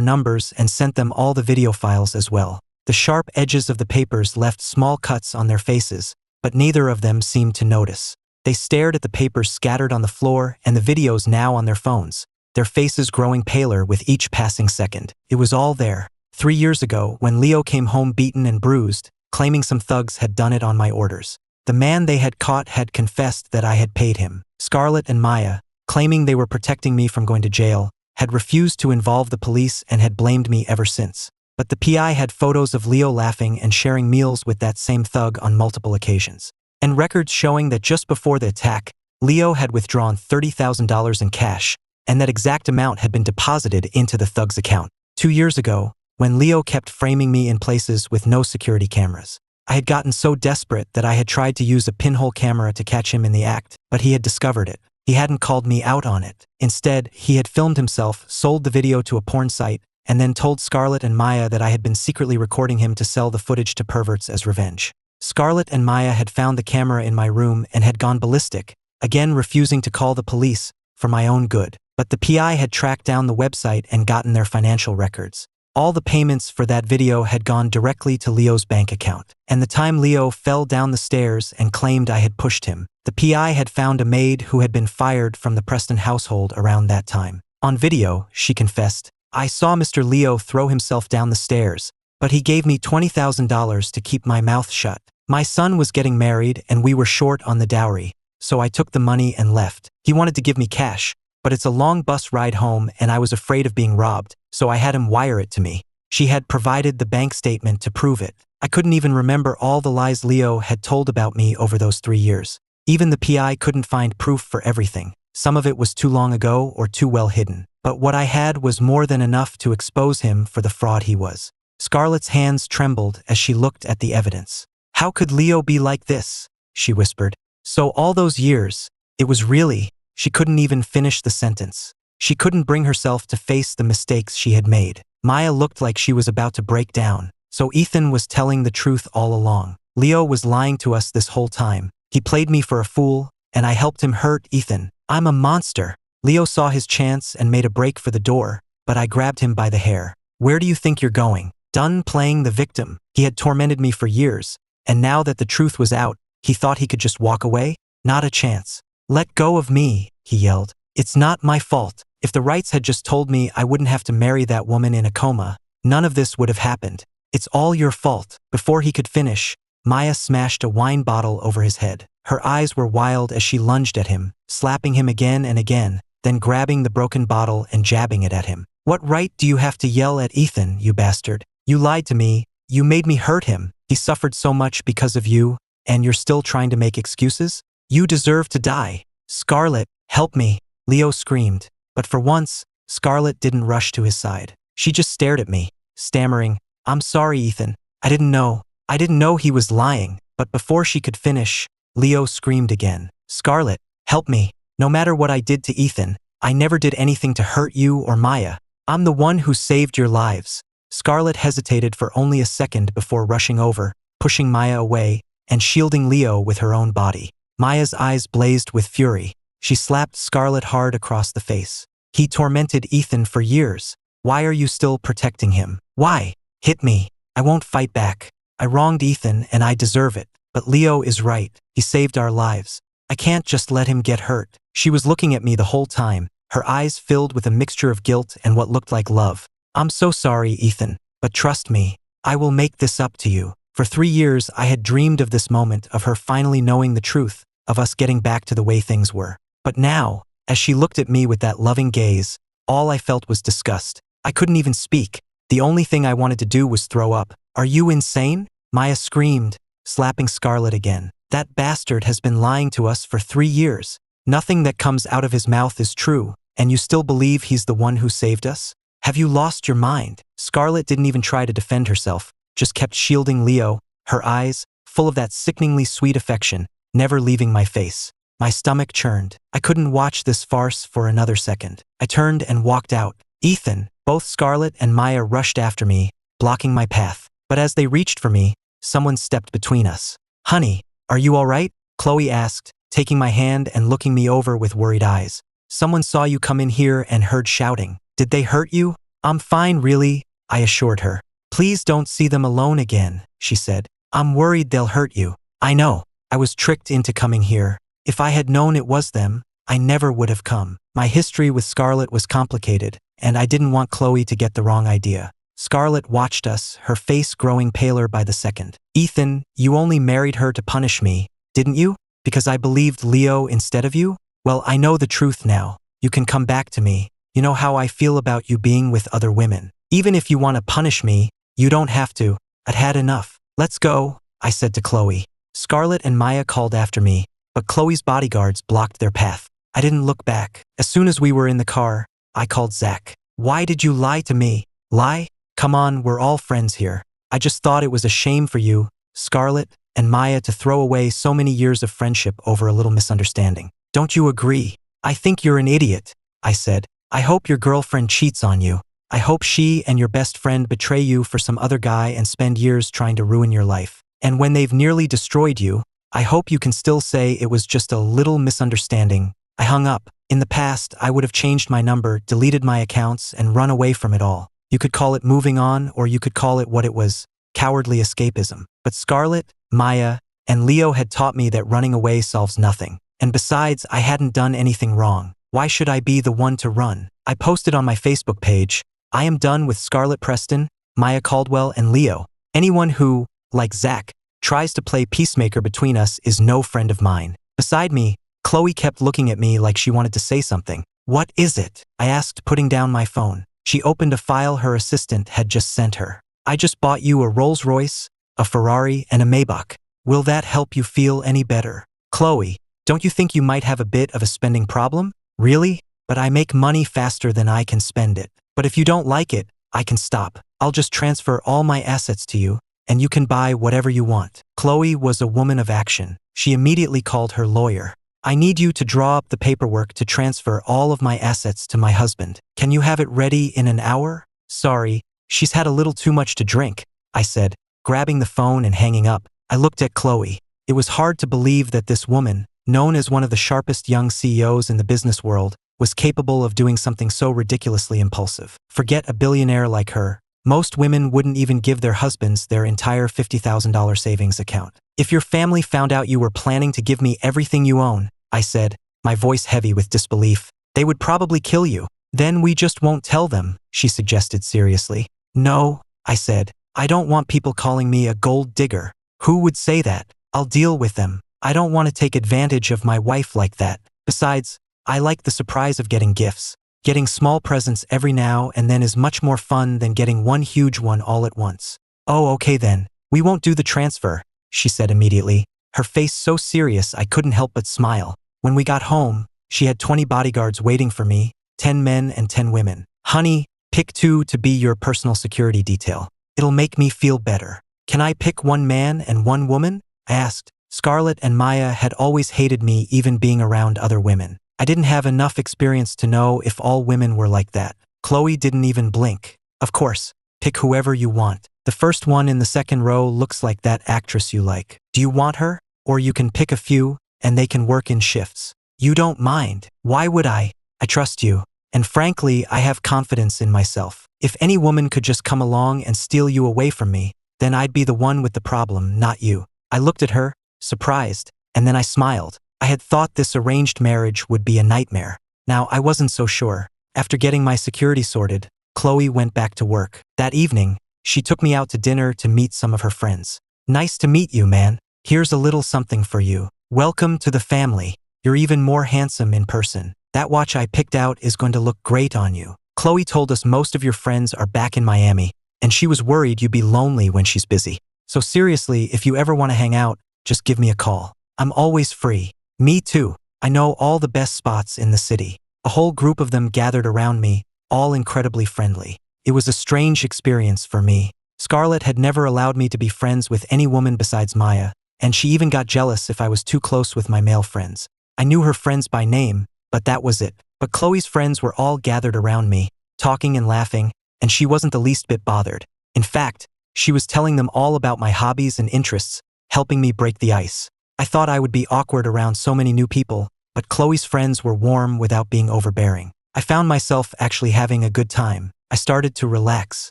numbers and sent them all the video files as well. The sharp edges of the papers left small cuts on their faces, but neither of them seemed to notice. They stared at the papers scattered on the floor and the videos now on their phones, their faces growing paler with each passing second. It was all there. 3 years ago, when Leo came home beaten and bruised, claiming some thugs had done it on my orders. The man they had caught had confessed that I had paid him. Scarlett and Maya, claiming they were protecting me from going to jail, had refused to involve the police and had blamed me ever since. But the PI had photos of Leo laughing and sharing meals with that same thug on multiple occasions, and records showing that just before the attack, Leo had withdrawn $30,000 in cash, and that exact amount had been deposited into the thug's account. 2 years ago, when Leo kept framing me in places with no security cameras, I had gotten so desperate that I had tried to use a pinhole camera to catch him in the act, but he had discovered it. He hadn't called me out on it. Instead, he had filmed himself, sold the video to a porn site, and then told Scarlett and Maya that I had been secretly recording him to sell the footage to perverts as revenge. Scarlett and Maya had found the camera in my room and had gone ballistic, again refusing to call the police for my own good. But the PI had tracked down the website and gotten their financial records. All the payments for that video had gone directly to Leo's bank account. And the time Leo fell down the stairs and claimed I had pushed him, the PI had found a maid who had been fired from the Preston household around that time. On video, she confessed, "I saw Mr. Leo throw himself down the stairs, but he gave me $20,000 to keep my mouth shut. My son was getting married and we were short on the dowry, so I took the money and left. He wanted to give me cash, but it's a long bus ride home and I was afraid of being robbed, so I had him wire it to me." She had provided the bank statement to prove it. I couldn't even remember all the lies Leo had told about me over those 3 years. Even the PI couldn't find proof for everything. Some of it was too long ago or too well hidden. But what I had was more than enough to expose him for the fraud he was. Scarlett's hands trembled as she looked at the evidence. "How could Leo be like this?" she whispered. "So all those years, it was really..." She couldn't even finish the sentence. She couldn't bring herself to face the mistakes she had made. Maya looked like she was about to break down. So Ethan was telling the truth all along. Leo was lying to us this whole time. He played me for a fool, and I helped him hurt Ethan. I'm a monster. Leo saw his chance and made a break for the door, but I grabbed him by the hair. "Where do you think you're going? Done playing the victim?" He had tormented me for years, and now that the truth was out, he thought he could just walk away? Not a chance. "Let go of me," he yelled. "It's not my fault. If the Wrights had just told me I wouldn't have to marry that woman in a coma, none of this would have happened. It's all your fault." Before he could finish, Maya smashed a wine bottle over his head. Her eyes were wild as she lunged at him, slapping him again and again, then grabbing the broken bottle and jabbing it at him. "What right do you have to yell at Ethan, you bastard? You lied to me. You made me hurt him. He suffered so much because of you, and you're still trying to make excuses? You deserve to die." "Scarlett, help me," Leo screamed. But for once, Scarlett didn't rush to his side. She just stared at me, stammering, "I'm sorry, Ethan. I didn't know. I didn't know he was lying." But before she could finish, Leo screamed again. "Scarlett, help me. No matter what I did to Ethan, I never did anything to hurt you or Maya. I'm the one who saved your lives." Scarlett hesitated for only a second before rushing over, pushing Maya away, and shielding Leo with her own body. Maya's eyes blazed with fury. She slapped Scarlett hard across the face. "He tormented Ethan for years. Why are you still protecting him? Why? Hit me. I won't fight back. I wronged Ethan and I deserve it. But Leo is right. He saved our lives. I can't just let him get hurt." She was looking at me the whole time, her eyes filled with a mixture of guilt and what looked like love. "I'm so sorry, Ethan, but trust me, I will make this up to you." For 3 years, I had dreamed of this moment, of her finally knowing the truth, of us getting back to the way things were. But now, as she looked at me with that loving gaze, all I felt was disgust. I couldn't even speak. The only thing I wanted to do was throw up. "Are you insane?" Maya screamed, slapping Scarlett again. That bastard has been lying to us for 3 years. Nothing that comes out of his mouth is true, and you still believe he's the one who saved us? Have you lost your mind?" Scarlett didn't even try to defend herself, just kept shielding Leo, her eyes, full of that sickeningly sweet affection, never leaving my face. My stomach churned. I couldn't watch this farce for another second. I turned and walked out. Ethan, both Scarlett and Maya rushed after me, blocking my path. But as they reached for me, someone stepped between us. "Honey, are you all right?" Chloe asked, taking my hand and looking me over with worried eyes. "Someone saw you come in here and heard shouting. Did they hurt you?" "I'm fine, really," I assured her. "Please don't see them alone again," she said. "I'm worried they'll hurt you." "I know. I was tricked into coming here. If I had known it was them, I never would have come." My history with Scarlett was complicated, and I didn't want Chloe to get the wrong idea. Scarlett watched us, her face growing paler by the second. "Ethan, you only married her to punish me, didn't you? Because I believed Leo instead of you? Well, I know the truth now. You can come back to me. You know how I feel about you being with other women. Even if you want to punish me, you don't have to. I'd had enough. Let's go," I said to Chloe. Scarlett and Maya called after me, but Chloe's bodyguards blocked their path. I didn't look back. As soon as we were in the car, I called Zach. "Why did you lie to me?" "Lie? Come on, we're all friends here. I just thought it was a shame for you, Scarlett, and Maya to throw away so many years of friendship over a little misunderstanding. Don't you agree?" "I think you're an idiot," I said. "I hope your girlfriend cheats on you. I hope she and your best friend betray you for some other guy and spend years trying to ruin your life. And when they've nearly destroyed you, I hope you can still say it was just a little misunderstanding." I hung up. In the past, I would have changed my number, deleted my accounts, and run away from it all. You could call it moving on, or you could call it what it was, cowardly escapism. But Scarlett, Maya, and Leo had taught me that running away solves nothing. And besides, I hadn't done anything wrong. Why should I be the one to run? I posted on my Facebook page, "I am done with Scarlett Preston, Maya Caldwell, and Leo. Anyone who, like Zach, tries to play peacemaker between us is no friend of mine." Beside me, Chloe kept looking at me like she wanted to say something. "What is it?" I asked, putting down my phone. She opened a file her assistant had just sent her. "I just bought you a Rolls-Royce, a Ferrari, and a Maybach. Will that help you feel any better?" "Chloe, don't you think you might have a bit of a spending problem?" "Really? But I make money faster than I can spend it. But if you don't like it, I can stop. I'll just transfer all my assets to you, and you can buy whatever you want." Chloe was a woman of action. She immediately called her lawyer. "I need you to draw up the paperwork to transfer all of my assets to my husband. Can you have it ready in an hour?" "Sorry, she's had a little too much to drink," I said, grabbing the phone and hanging up. I looked at Chloe. It was hard to believe that this woman, known as one of the sharpest young CEOs in the business world, was capable of doing something so ridiculously impulsive. Forget a billionaire like her. Most women wouldn't even give their husbands their entire $50,000 savings account. "If your family found out you were planning to give me everything you own," I said, my voice heavy with disbelief, "they would probably kill you." "Then we just won't tell them," she suggested seriously. "No," I said, "I don't want people calling me a gold digger. Who would say that? I'll deal with them. I don't want to take advantage of my wife like that. Besides, I like the surprise of getting gifts. Getting small presents every now and then is much more fun than getting one huge one all at once." "Oh, okay then. We won't do the transfer," she said immediately, her face so serious I couldn't help but smile. When we got home, she had 20 bodyguards waiting for me, 10 men and 10 women. "Honey, pick 2 to be your personal security detail. It'll make me feel better." "Can I pick 1 man and 1 woman?" I asked. Scarlett and Maya had always hated me even being around other women. I didn't have enough experience to know if all women were like that. Chloe didn't even blink. "Of course, pick whoever you want. The first one in the second row looks like that actress you like. Do you want her? Or you can pick a few, and they can work in shifts." "You don't mind." "Why would I? I trust you. And frankly, I have confidence in myself. If any woman could just come along and steal you away from me, then I'd be the one with the problem, not you." I looked at her, surprised, and then I smiled. I had thought this arranged marriage would be a nightmare. Now I wasn't so sure. After getting my security sorted, Chloe went back to work. That evening, she took me out to dinner to meet some of her friends. "Nice to meet you, man. Here's a little something for you. Welcome to the family. You're even more handsome in person. That watch I picked out is going to look great on you. Chloe told us most of your friends are back in Miami, and she was worried you'd be lonely when she's busy. So seriously, if you ever want to hang out, just give me a call. I'm always free. Me too. I know all the best spots in the city. A whole group of them gathered around me, all incredibly friendly. It was a strange experience for me. Scarlett had never allowed me to be friends with any woman besides Maya, and she even got jealous if I was too close with my male friends. I knew her friends by name, but that was it. But Chloe's friends were all gathered around me, talking and laughing, and she wasn't the least bit bothered. In fact, she was telling them all about my hobbies and interests, helping me break the ice. I thought I would be awkward around so many new people, but Chloe's friends were warm without being overbearing. I found myself actually having a good time. I started to relax.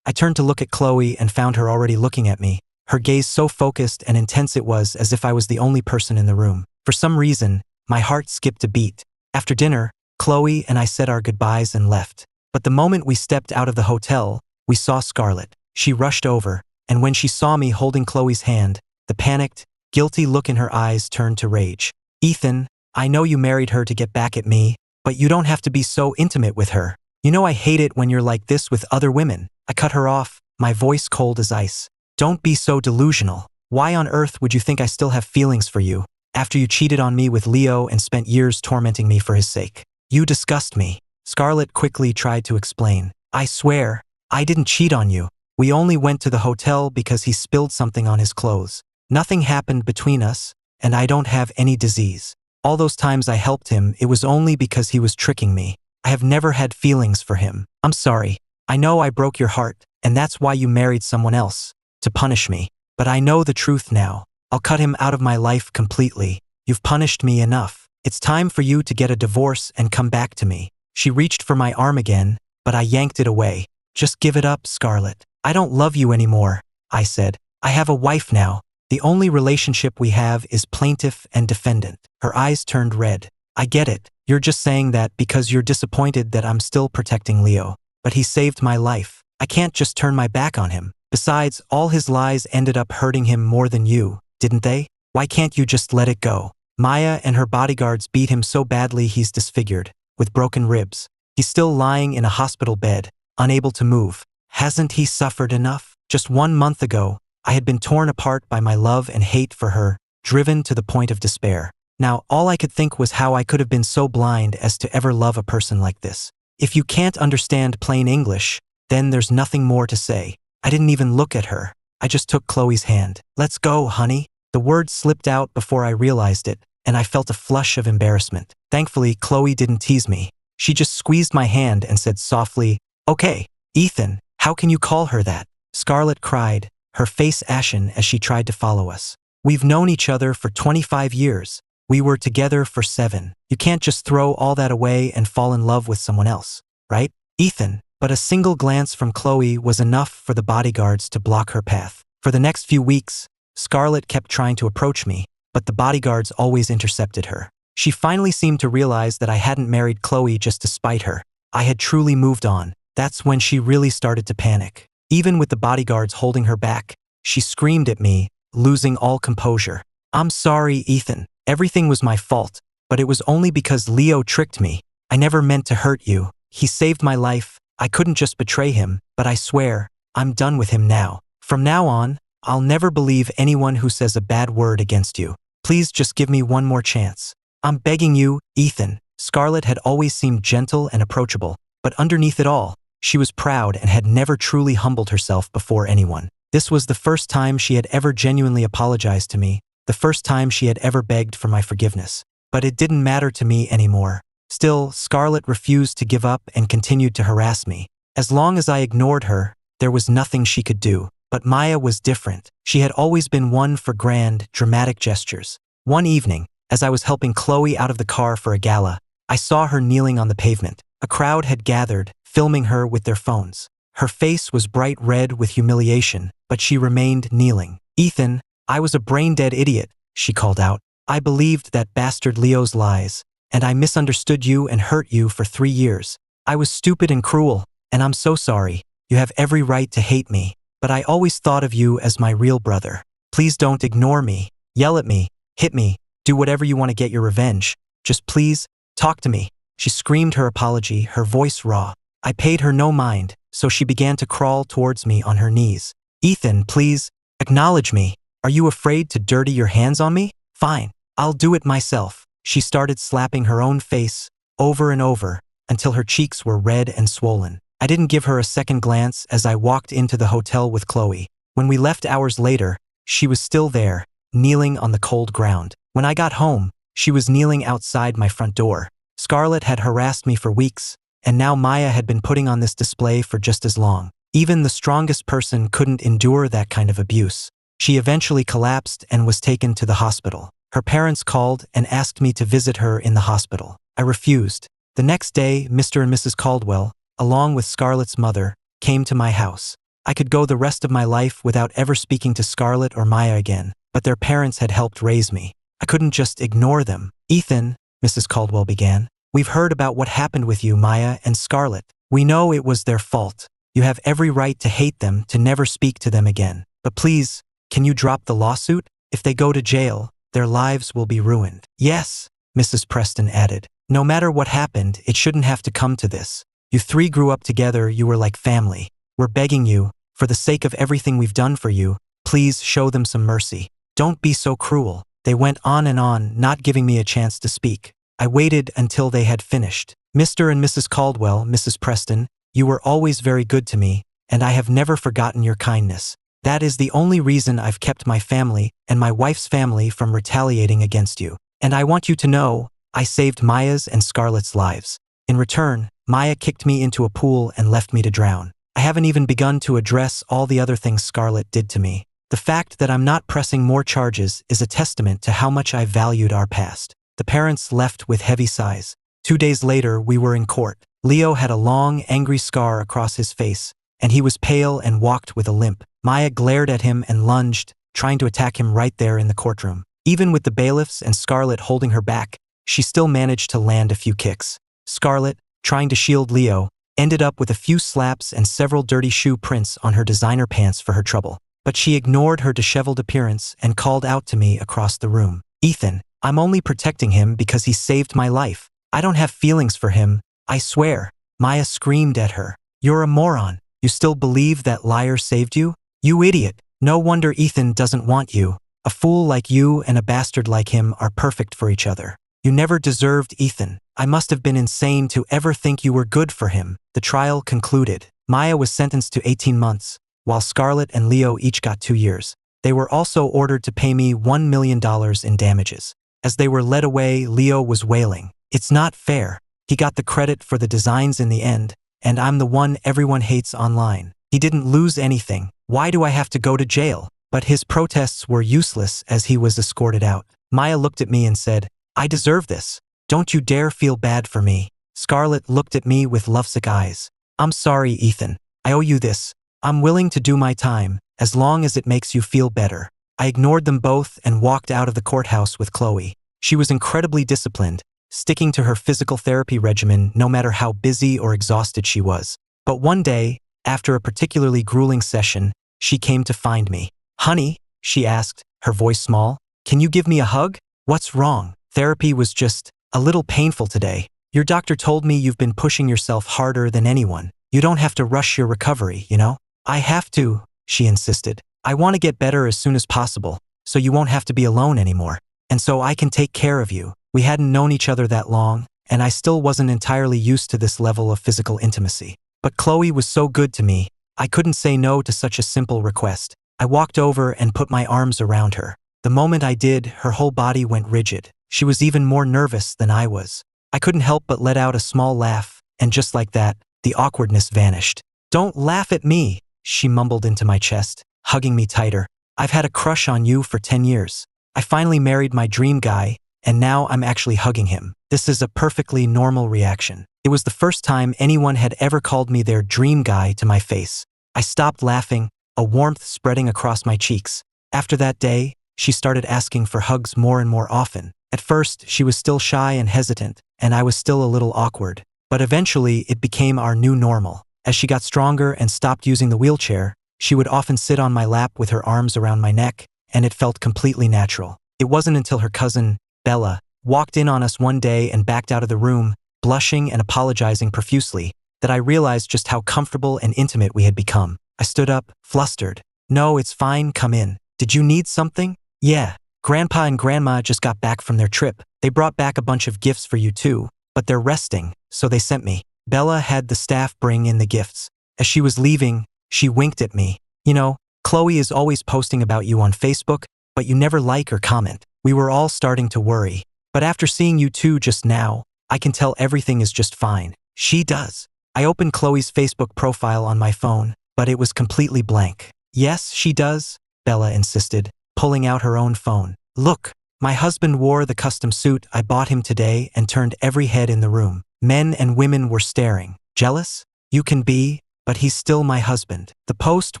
I turned to look at Chloe and found her already looking at me. Her gaze so focused and intense it was as if I was the only person in the room. For some reason, my heart skipped a beat. After dinner, Chloe and I said our goodbyes and left. But the moment we stepped out of the hotel, we saw Scarlett. She rushed over, and when she saw me holding Chloe's hand, the panicked, guilty look in her eyes turned to rage. Ethan, I know you married her to get back at me, but you don't have to be so intimate with her. You know I hate it when you're like this with other women. I cut her off, my voice cold as ice. Don't be so delusional. Why on earth would you think I still have feelings for you, after you cheated on me with Leo and spent years tormenting me for his sake? You disgust me. Scarlett quickly tried to explain. I swear, I didn't cheat on you. We only went to the hotel because he spilled something on his clothes. Nothing happened between us, and I don't have any disease. All those times I helped him, it was only because he was tricking me. I have never had feelings for him. I'm sorry. I know I broke your heart, and that's why you married someone else, to punish me. But I know the truth now. I'll cut him out of my life completely. You've punished me enough. It's time for you to get a divorce and come back to me. She reached for my arm again, but I yanked it away. Just give it up, Scarlett. I don't love you anymore, I said. I have a wife now. The only relationship we have is plaintiff and defendant. Her eyes turned red. I get it. You're just saying that because you're disappointed that I'm still protecting Leo. But he saved my life. I can't just turn my back on him. Besides, all his lies ended up hurting him more than you, didn't they? Why can't you just let it go? Maya and her bodyguards beat him so badly he's disfigured, with broken ribs. He's still lying in a hospital bed, unable to move. Hasn't he suffered enough? Just 1 month ago, I had been torn apart by my love and hate for her, driven to the point of despair. Now, all I could think was how I could have been so blind as to ever love a person like this. If you can't understand plain English, then there's nothing more to say. I didn't even look at her. I just took Chloe's hand. Let's go, honey. The word slipped out before I realized it, and I felt a flush of embarrassment. Thankfully, Chloe didn't tease me. She just squeezed my hand and said softly, "Okay, Ethan, how can you call her that?" Scarlett cried, her face ashen as she tried to follow us. We've known each other for 25 years. We were together for 7. You can't just throw all that away and fall in love with someone else, right, Ethan? But a single glance from Chloe was enough for the bodyguards to block her path. For the next few weeks, Scarlett kept trying to approach me, but the bodyguards always intercepted her. She finally seemed to realize that I hadn't married Chloe just to spite her. I had truly moved on. That's when she really started to panic. Even with the bodyguards holding her back, she screamed at me, losing all composure. "I'm sorry, Ethan. Everything was my fault, but it was only because Leo tricked me. I never meant to hurt you. He saved my life. I couldn't just betray him, but I swear, I'm done with him now. From now on, I'll never believe anyone who says a bad word against you. Please just give me one more chance. I'm begging you, Ethan." Scarlett had always seemed gentle and approachable, but underneath it all, she was proud and had never truly humbled herself before anyone. This was the first time she had ever genuinely apologized to me, the first time she had ever begged for my forgiveness. But it didn't matter to me anymore. Still, Scarlett refused to give up and continued to harass me. As long as I ignored her, there was nothing she could do. But Maya was different. She had always been one for grand, dramatic gestures. One evening, as I was helping Chloe out of the car for a gala, I saw her kneeling on the pavement. A crowd had gathered, filming her with their phones. Her face was bright red with humiliation, but she remained kneeling. "Ethan, I was a brain-dead idiot," she called out. "I believed that bastard Leo's lies, and I misunderstood you and hurt you for 3 years. I was stupid and cruel, and I'm so sorry. You have every right to hate me, but I always thought of you as my real brother. Please don't ignore me, yell at me, hit me, do whatever you want to get your revenge. Just please, talk to me." She screamed her apology, her voice raw. I paid her no mind, so she began to crawl towards me on her knees. "Ethan, please, acknowledge me." Are you afraid to dirty your hands on me? Fine, I'll do it myself. She started slapping her own face over and over until her cheeks were red and swollen. I didn't give her a second glance as I walked into the hotel with Chloe. When we left hours later, she was still there, kneeling on the cold ground. When I got home, she was kneeling outside my front door. Scarlett had harassed me for weeks, and now Maya had been putting on this display for just as long. Even the strongest person couldn't endure that kind of abuse. She eventually collapsed and was taken to the hospital. Her parents called and asked me to visit her in the hospital. I refused. The next day, Mr. and Mrs. Caldwell, along with Scarlett's mother, came to my house. I could go the rest of my life without ever speaking to Scarlett or Maya again, but their parents had helped raise me. I couldn't just ignore them. Ethan, Mrs. Caldwell began, we've heard about what happened with you, Maya and Scarlett. We know it was their fault. You have every right to hate them, to never speak to them again. But please, can you drop the lawsuit? If they go to jail, their lives will be ruined. Yes, Mrs. Preston added. No matter what happened, it shouldn't have to come to this. You three grew up together, you were like family. We're begging you, for the sake of everything we've done for you, please show them some mercy. Don't be so cruel. They went on, not giving me a chance to speak. I waited until they had finished. Mr. and Mrs. Caldwell, Mrs. Preston, you were always very good to me, and I have never forgotten your kindness. That is the only reason I've kept my family and my wife's family from retaliating against you. And I want you to know, I saved Maya's and Scarlett's lives. In return, Maya kicked me into a pool and left me to drown. I haven't even begun to address all the other things Scarlett did to me. The fact that I'm not pressing more charges is a testament to how much I valued our past. The parents left with heavy sighs. 2 days later, we were in court. Leo had a long, angry scar across his face, and he was pale and walked with a limp. Maya glared at him and lunged, trying to attack him right there in the courtroom. Even with the bailiffs and Scarlett holding her back, she still managed to land a few kicks. Scarlett, trying to shield Leo, ended up with a few slaps and several dirty shoe prints on her designer pants for her trouble. But she ignored her disheveled appearance and called out to me across the room. Ethan, I'm only protecting him because he saved my life. I don't have feelings for him, I swear. Maya screamed at her. You're a moron. You still believe that liar saved you? You idiot. No wonder Ethan doesn't want you. A fool like you and a bastard like him are perfect for each other. You never deserved Ethan. I must have been insane to ever think you were good for him. The trial concluded. Maya was sentenced to 18 months, while Scarlett and Leo each got 2 years. They were also ordered to pay me $1 million in damages. As they were led away, Leo was wailing. It's not fair. He got the credit for the designs in the end, and I'm the one everyone hates online. He didn't lose anything. Why do I have to go to jail? But his protests were useless as he was escorted out. Maya looked at me and said, I deserve this. Don't you dare feel bad for me. Scarlett looked at me with lovesick eyes. I'm sorry, Ethan. I owe you this. I'm willing to do my time, as long as it makes you feel better. I ignored them both and walked out of the courthouse with Chloe. She was incredibly disciplined, sticking to her physical therapy regimen no matter how busy or exhausted she was. But one day, after a particularly grueling session, she came to find me. Honey, she asked, her voice small, can you give me a hug? What's wrong? Therapy was just a little painful today. Your doctor told me you've been pushing yourself harder than anyone. You don't have to rush your recovery, you know? I have to, she insisted. I want to get better as soon as possible, so you won't have to be alone anymore. And so I can take care of you. We hadn't known each other that long, and I still wasn't entirely used to this level of physical intimacy. But Chloe was so good to me, I couldn't say no to such a simple request. I walked over and put my arms around her. The moment I did, her whole body went rigid. She was even more nervous than I was. I couldn't help but let out a small laugh, and just like that, the awkwardness vanished. Don't laugh at me, she mumbled into my chest, hugging me tighter. I've had a crush on you for 10 years. I finally married my dream guy, and now I'm actually hugging him. This is a perfectly normal reaction. It was the first time anyone had ever called me their dream guy to my face. I stopped laughing, a warmth spreading across my cheeks. After that day, she started asking for hugs more and more often. At first, she was still shy and hesitant, and I was still a little awkward. But eventually, it became our new normal. As she got stronger and stopped using the wheelchair, she would often sit on my lap with her arms around my neck, and it felt completely natural. It wasn't until her cousin, Bella, walked in on us one day and backed out of the room, blushing and apologizing profusely, that I realized just how comfortable and intimate we had become. I stood up, flustered. No, it's fine, come in. Did you need something? Yeah. Grandpa and Grandma just got back from their trip. They brought back a bunch of gifts for you too, but they're resting, so they sent me. Bella had the staff bring in the gifts. As she was leaving, she winked at me. You know, Chloe is always posting about you on Facebook, but you never like or comment. We were all starting to worry. But after seeing you two just now, I can tell everything is just fine. She does. I opened Chloe's Facebook profile on my phone, but it was completely blank. Yes, she does, Bella insisted, pulling out her own phone. Look, my husband wore the custom suit I bought him today and turned every head in the room. Men and women were staring. Jealous? You can be, but he's still my husband. The post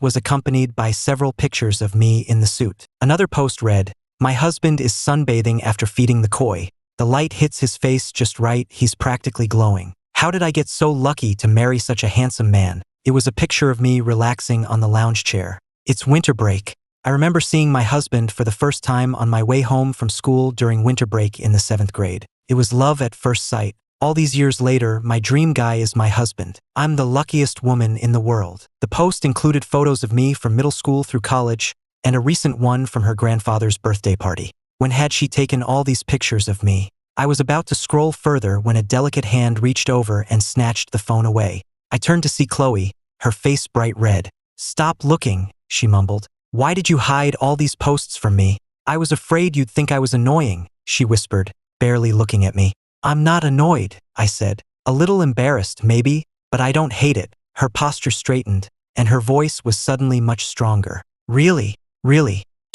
was accompanied by several pictures of me in the suit. Another post read, my husband is sunbathing after feeding the koi. The light hits his face just right, he's practically glowing. How did I get so lucky to marry such a handsome man? It was a picture of me relaxing on the lounge chair. It's winter break. I remember seeing my husband for the first time on my way home from school during winter break in the 7th grade. It was love at first sight. All these years later, my dream guy is my husband. I'm the luckiest woman in the world. The post included photos of me from middle school through college, and a recent one from her grandfather's birthday party. When had she taken all these pictures of me? I was about to scroll further when a delicate hand reached over and snatched the phone away. I turned to see Chloe, her face bright red. Stop looking, she mumbled. Why did you hide all these posts from me? I was afraid you'd think I was annoying, she whispered, barely looking at me. I'm not annoyed, I said. A little embarrassed, maybe, but I don't hate it. Her posture straightened, and her voice was suddenly much stronger. Really?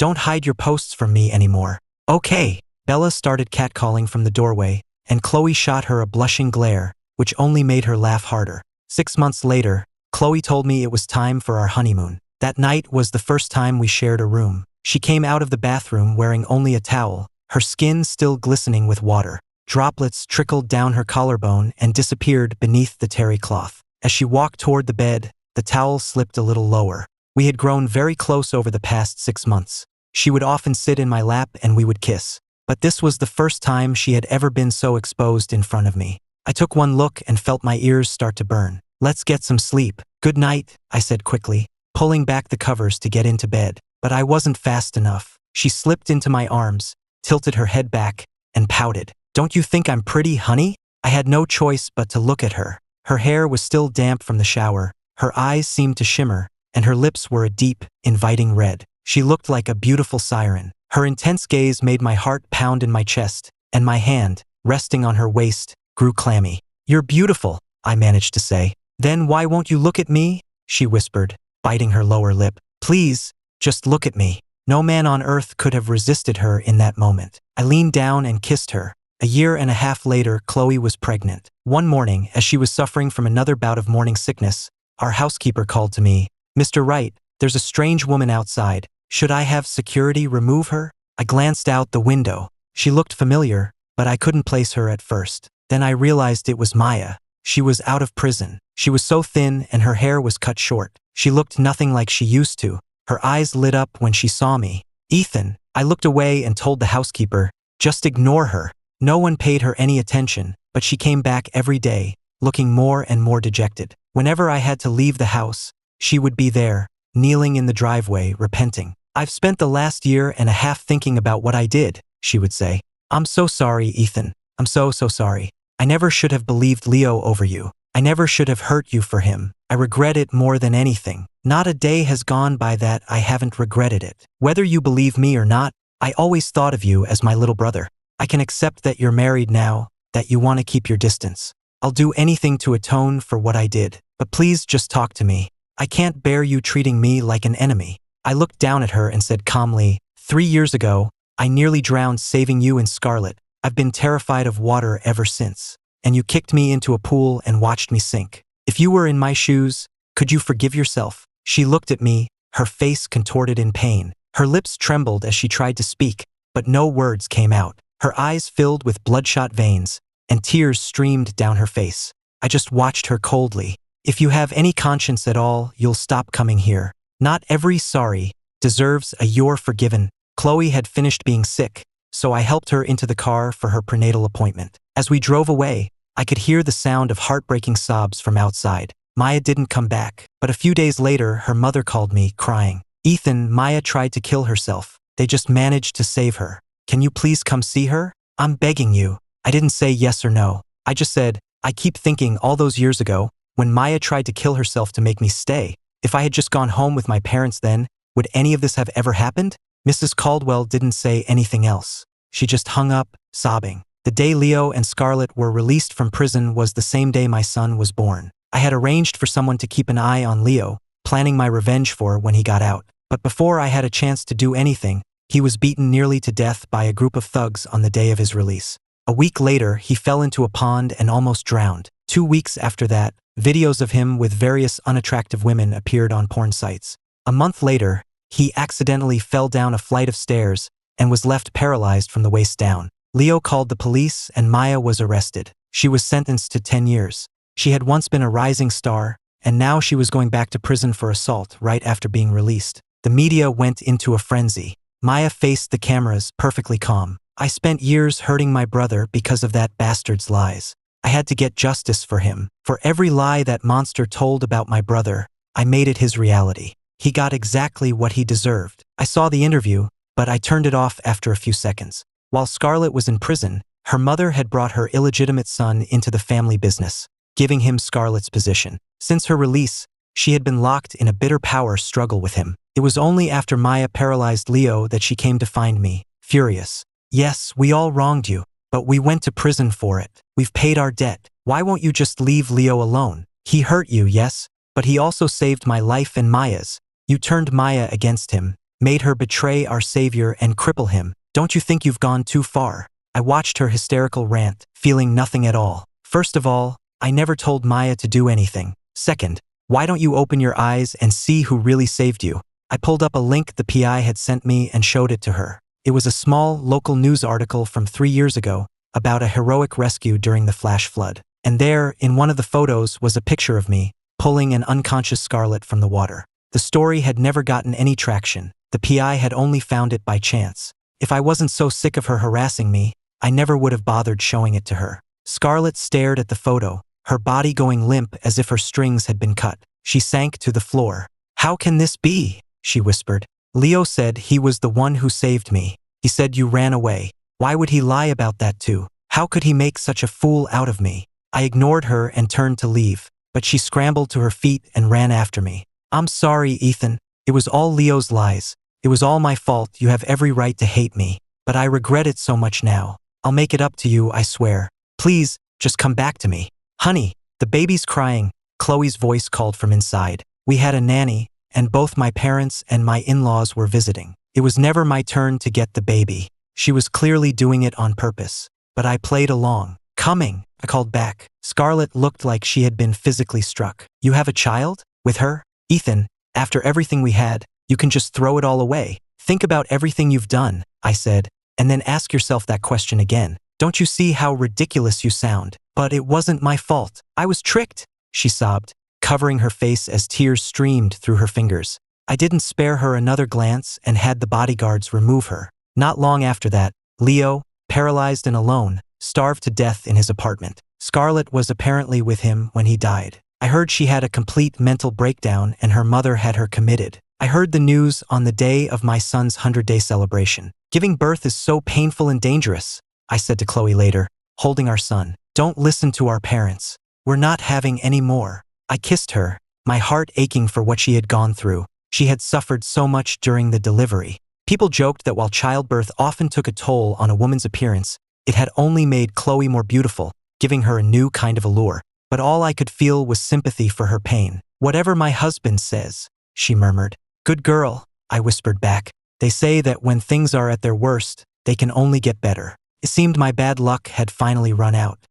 Don't hide your posts from me anymore. Okay. Bella started catcalling from the doorway, and Chloe shot her a blushing glare, which only made her laugh harder. 6 months later, Chloe told me it was time for our honeymoon. That night was the first time we shared a room. She came out of the bathroom wearing only a towel, her skin still glistening with water. Droplets trickled down her collarbone and disappeared beneath the terry cloth. As she walked toward the bed, the towel slipped a little lower. We had grown very close over the past 6 months. She would often sit in my lap and we would kiss. But this was the first time she had ever been so exposed in front of me. I took one look and felt my ears start to burn. Let's get some sleep. Good night, I said quickly, pulling back the covers to get into bed. But I wasn't fast enough. She slipped into my arms, tilted her head back, and pouted. Don't you think I'm pretty, honey? I had no choice but to look at her. Her hair was still damp from the shower, her eyes seemed to shimmer, and her lips were a deep, inviting red. She looked like a beautiful siren. Her intense gaze made my heart pound in my chest, and my hand, resting on her waist, grew clammy. You're beautiful, I managed to say. Then why won't you look at me? She whispered, biting her lower lip. Please, just look at me. No man on earth could have resisted her in that moment. I leaned down and kissed her. A year and a half later, Chloe was pregnant. One morning, as she was suffering from another bout of morning sickness, our housekeeper called to me. Mr. Wright, there's a strange woman outside. Should I have security remove her? I glanced out the window. She looked familiar, but I couldn't place her at first. Then I realized it was Maya. She was out of prison. She was so thin and her hair was cut short. She looked nothing like she used to. Her eyes lit up when she saw me. Ethan, I looked away and told the housekeeper, just ignore her. No one paid her any attention, but she came back every day, looking more and more dejected. Whenever I had to leave the house, she would be there, kneeling in the driveway, repenting. I've spent the last year and a half thinking about what I did, she would say. I'm so sorry, Ethan. I'm so sorry. I never should have believed Leo over you. I never should have hurt you for him. I regret it more than anything. Not a day has gone by that I haven't regretted it. Whether you believe me or not, I always thought of you as my little brother. I can accept that you're married now, that you want to keep your distance. I'll do anything to atone for what I did, but please just talk to me. I can't bear you treating me like an enemy. I looked down at her and said calmly, 3 years ago, I nearly drowned saving you and Scarlett. I've been terrified of water ever since. And you kicked me into a pool and watched me sink. If you were in my shoes, could you forgive yourself? She looked at me, her face contorted in pain. Her lips trembled as she tried to speak, but no words came out. Her eyes filled with bloodshot veins, and tears streamed down her face. I just watched her coldly. If you have any conscience at all, you'll stop coming here. Not every sorry deserves a you're forgiven. Chloe had finished being sick, so I helped her into the car for her prenatal appointment. As we drove away, I could hear the sound of heartbreaking sobs from outside. Maya didn't come back, but a few days later, her mother called me, crying. Ethan, Maya tried to kill herself. They just managed to save her. Can you please come see her? I'm begging you. I didn't say yes or no. I just said, I keep thinking all those years ago, when Maya tried to kill herself to make me stay, if I had just gone home with my parents then, would any of this have ever happened? Mrs. Caldwell didn't say anything else. She just hung up, sobbing. The day Leo and Scarlett were released from prison was the same day my son was born. I had arranged for someone to keep an eye on Leo, planning my revenge for when he got out. But before I had a chance to do anything, he was beaten nearly to death by a group of thugs on the day of his release. A week later, he fell into a pond and almost drowned. 2 weeks after that, videos of him with various unattractive women appeared on porn sites. A month later, he accidentally fell down a flight of stairs and was left paralyzed from the waist down. Leo called the police and Maya was arrested. She was sentenced to 10 years. She had once been a rising star, and now she was going back to prison for assault right after being released. The media went into a frenzy. Maya faced the cameras perfectly calm. I spent years hurting my brother because of that bastard's lies. I had to get justice for him. For every lie that monster told about my brother, I made it his reality. He got exactly what he deserved. I saw the interview, but I turned it off after a few seconds. While Scarlett was in prison, her mother had brought her illegitimate son into the family business, giving him Scarlett's position. Since her release, she had been locked in a bitter power struggle with him. It was only after Maya paralyzed Leo that she came to find me, furious. Yes, we all wronged you, but we went to prison for it. We've paid our debt. Why won't you just leave Leo alone? He hurt you, yes, but he also saved my life and Maya's. You turned Maya against him, made her betray our savior and cripple him. Don't you think you've gone too far? I watched her hysterical rant, feeling nothing at all. First of all, I never told Maya to do anything. Second, why don't you open your eyes and see who really saved you? I pulled up a link the PI had sent me and showed it to her. It was a small, local news article from 3 years ago about a heroic rescue during the flash flood. And there, in one of the photos, was a picture of me, pulling an unconscious Scarlett from the water. The story had never gotten any traction. The PI had only found it by chance. If I wasn't so sick of her harassing me, I never would have bothered showing it to her. Scarlett stared at the photo, her body going limp as if her strings had been cut. She sank to the floor. How can this be? She whispered. Leo said he was the one who saved me. He said you ran away. Why would he lie about that too? How could he make such a fool out of me? I ignored her and turned to leave, but she scrambled to her feet and ran after me. I'm sorry, Ethan. It was all Leo's lies. It was all my fault. You have every right to hate me, but I regret it so much now. I'll make it up to you, I swear. Please, just come back to me. Honey, the baby's crying, Chloe's voice called from inside. We had a nanny, and both my parents and my in-laws were visiting. It was never my turn to get the baby. She was clearly doing it on purpose, but I played along. Coming, I called back. Scarlett looked like she had been physically struck. You have a child? With her? Ethan, after everything we had, you can just throw it all away. Think about everything you've done, I said, and then ask yourself that question again. Don't you see how ridiculous you sound? But it wasn't my fault. I was tricked, she sobbed, covering her face as tears streamed through her fingers. I didn't spare her another glance and had the bodyguards remove her. Not long after that, Leo, paralyzed and alone, starved to death in his apartment. Scarlett was apparently with him when he died. I heard she had a complete mental breakdown and her mother had her committed. I heard the news on the day of my son's 100-day celebration. Giving birth is so painful and dangerous, I said to Chloe later, holding our son. Don't listen to our parents. We're not having any more. I kissed her, my heart aching for what she had gone through. She had suffered so much during the delivery. People joked that while childbirth often took a toll on a woman's appearance, it had only made Chloe more beautiful, giving her a new kind of allure. But all I could feel was sympathy for her pain. Whatever my husband says, she murmured. Good girl, I whispered back. They say that when things are at their worst, they can only get better. It seemed my bad luck had finally run out.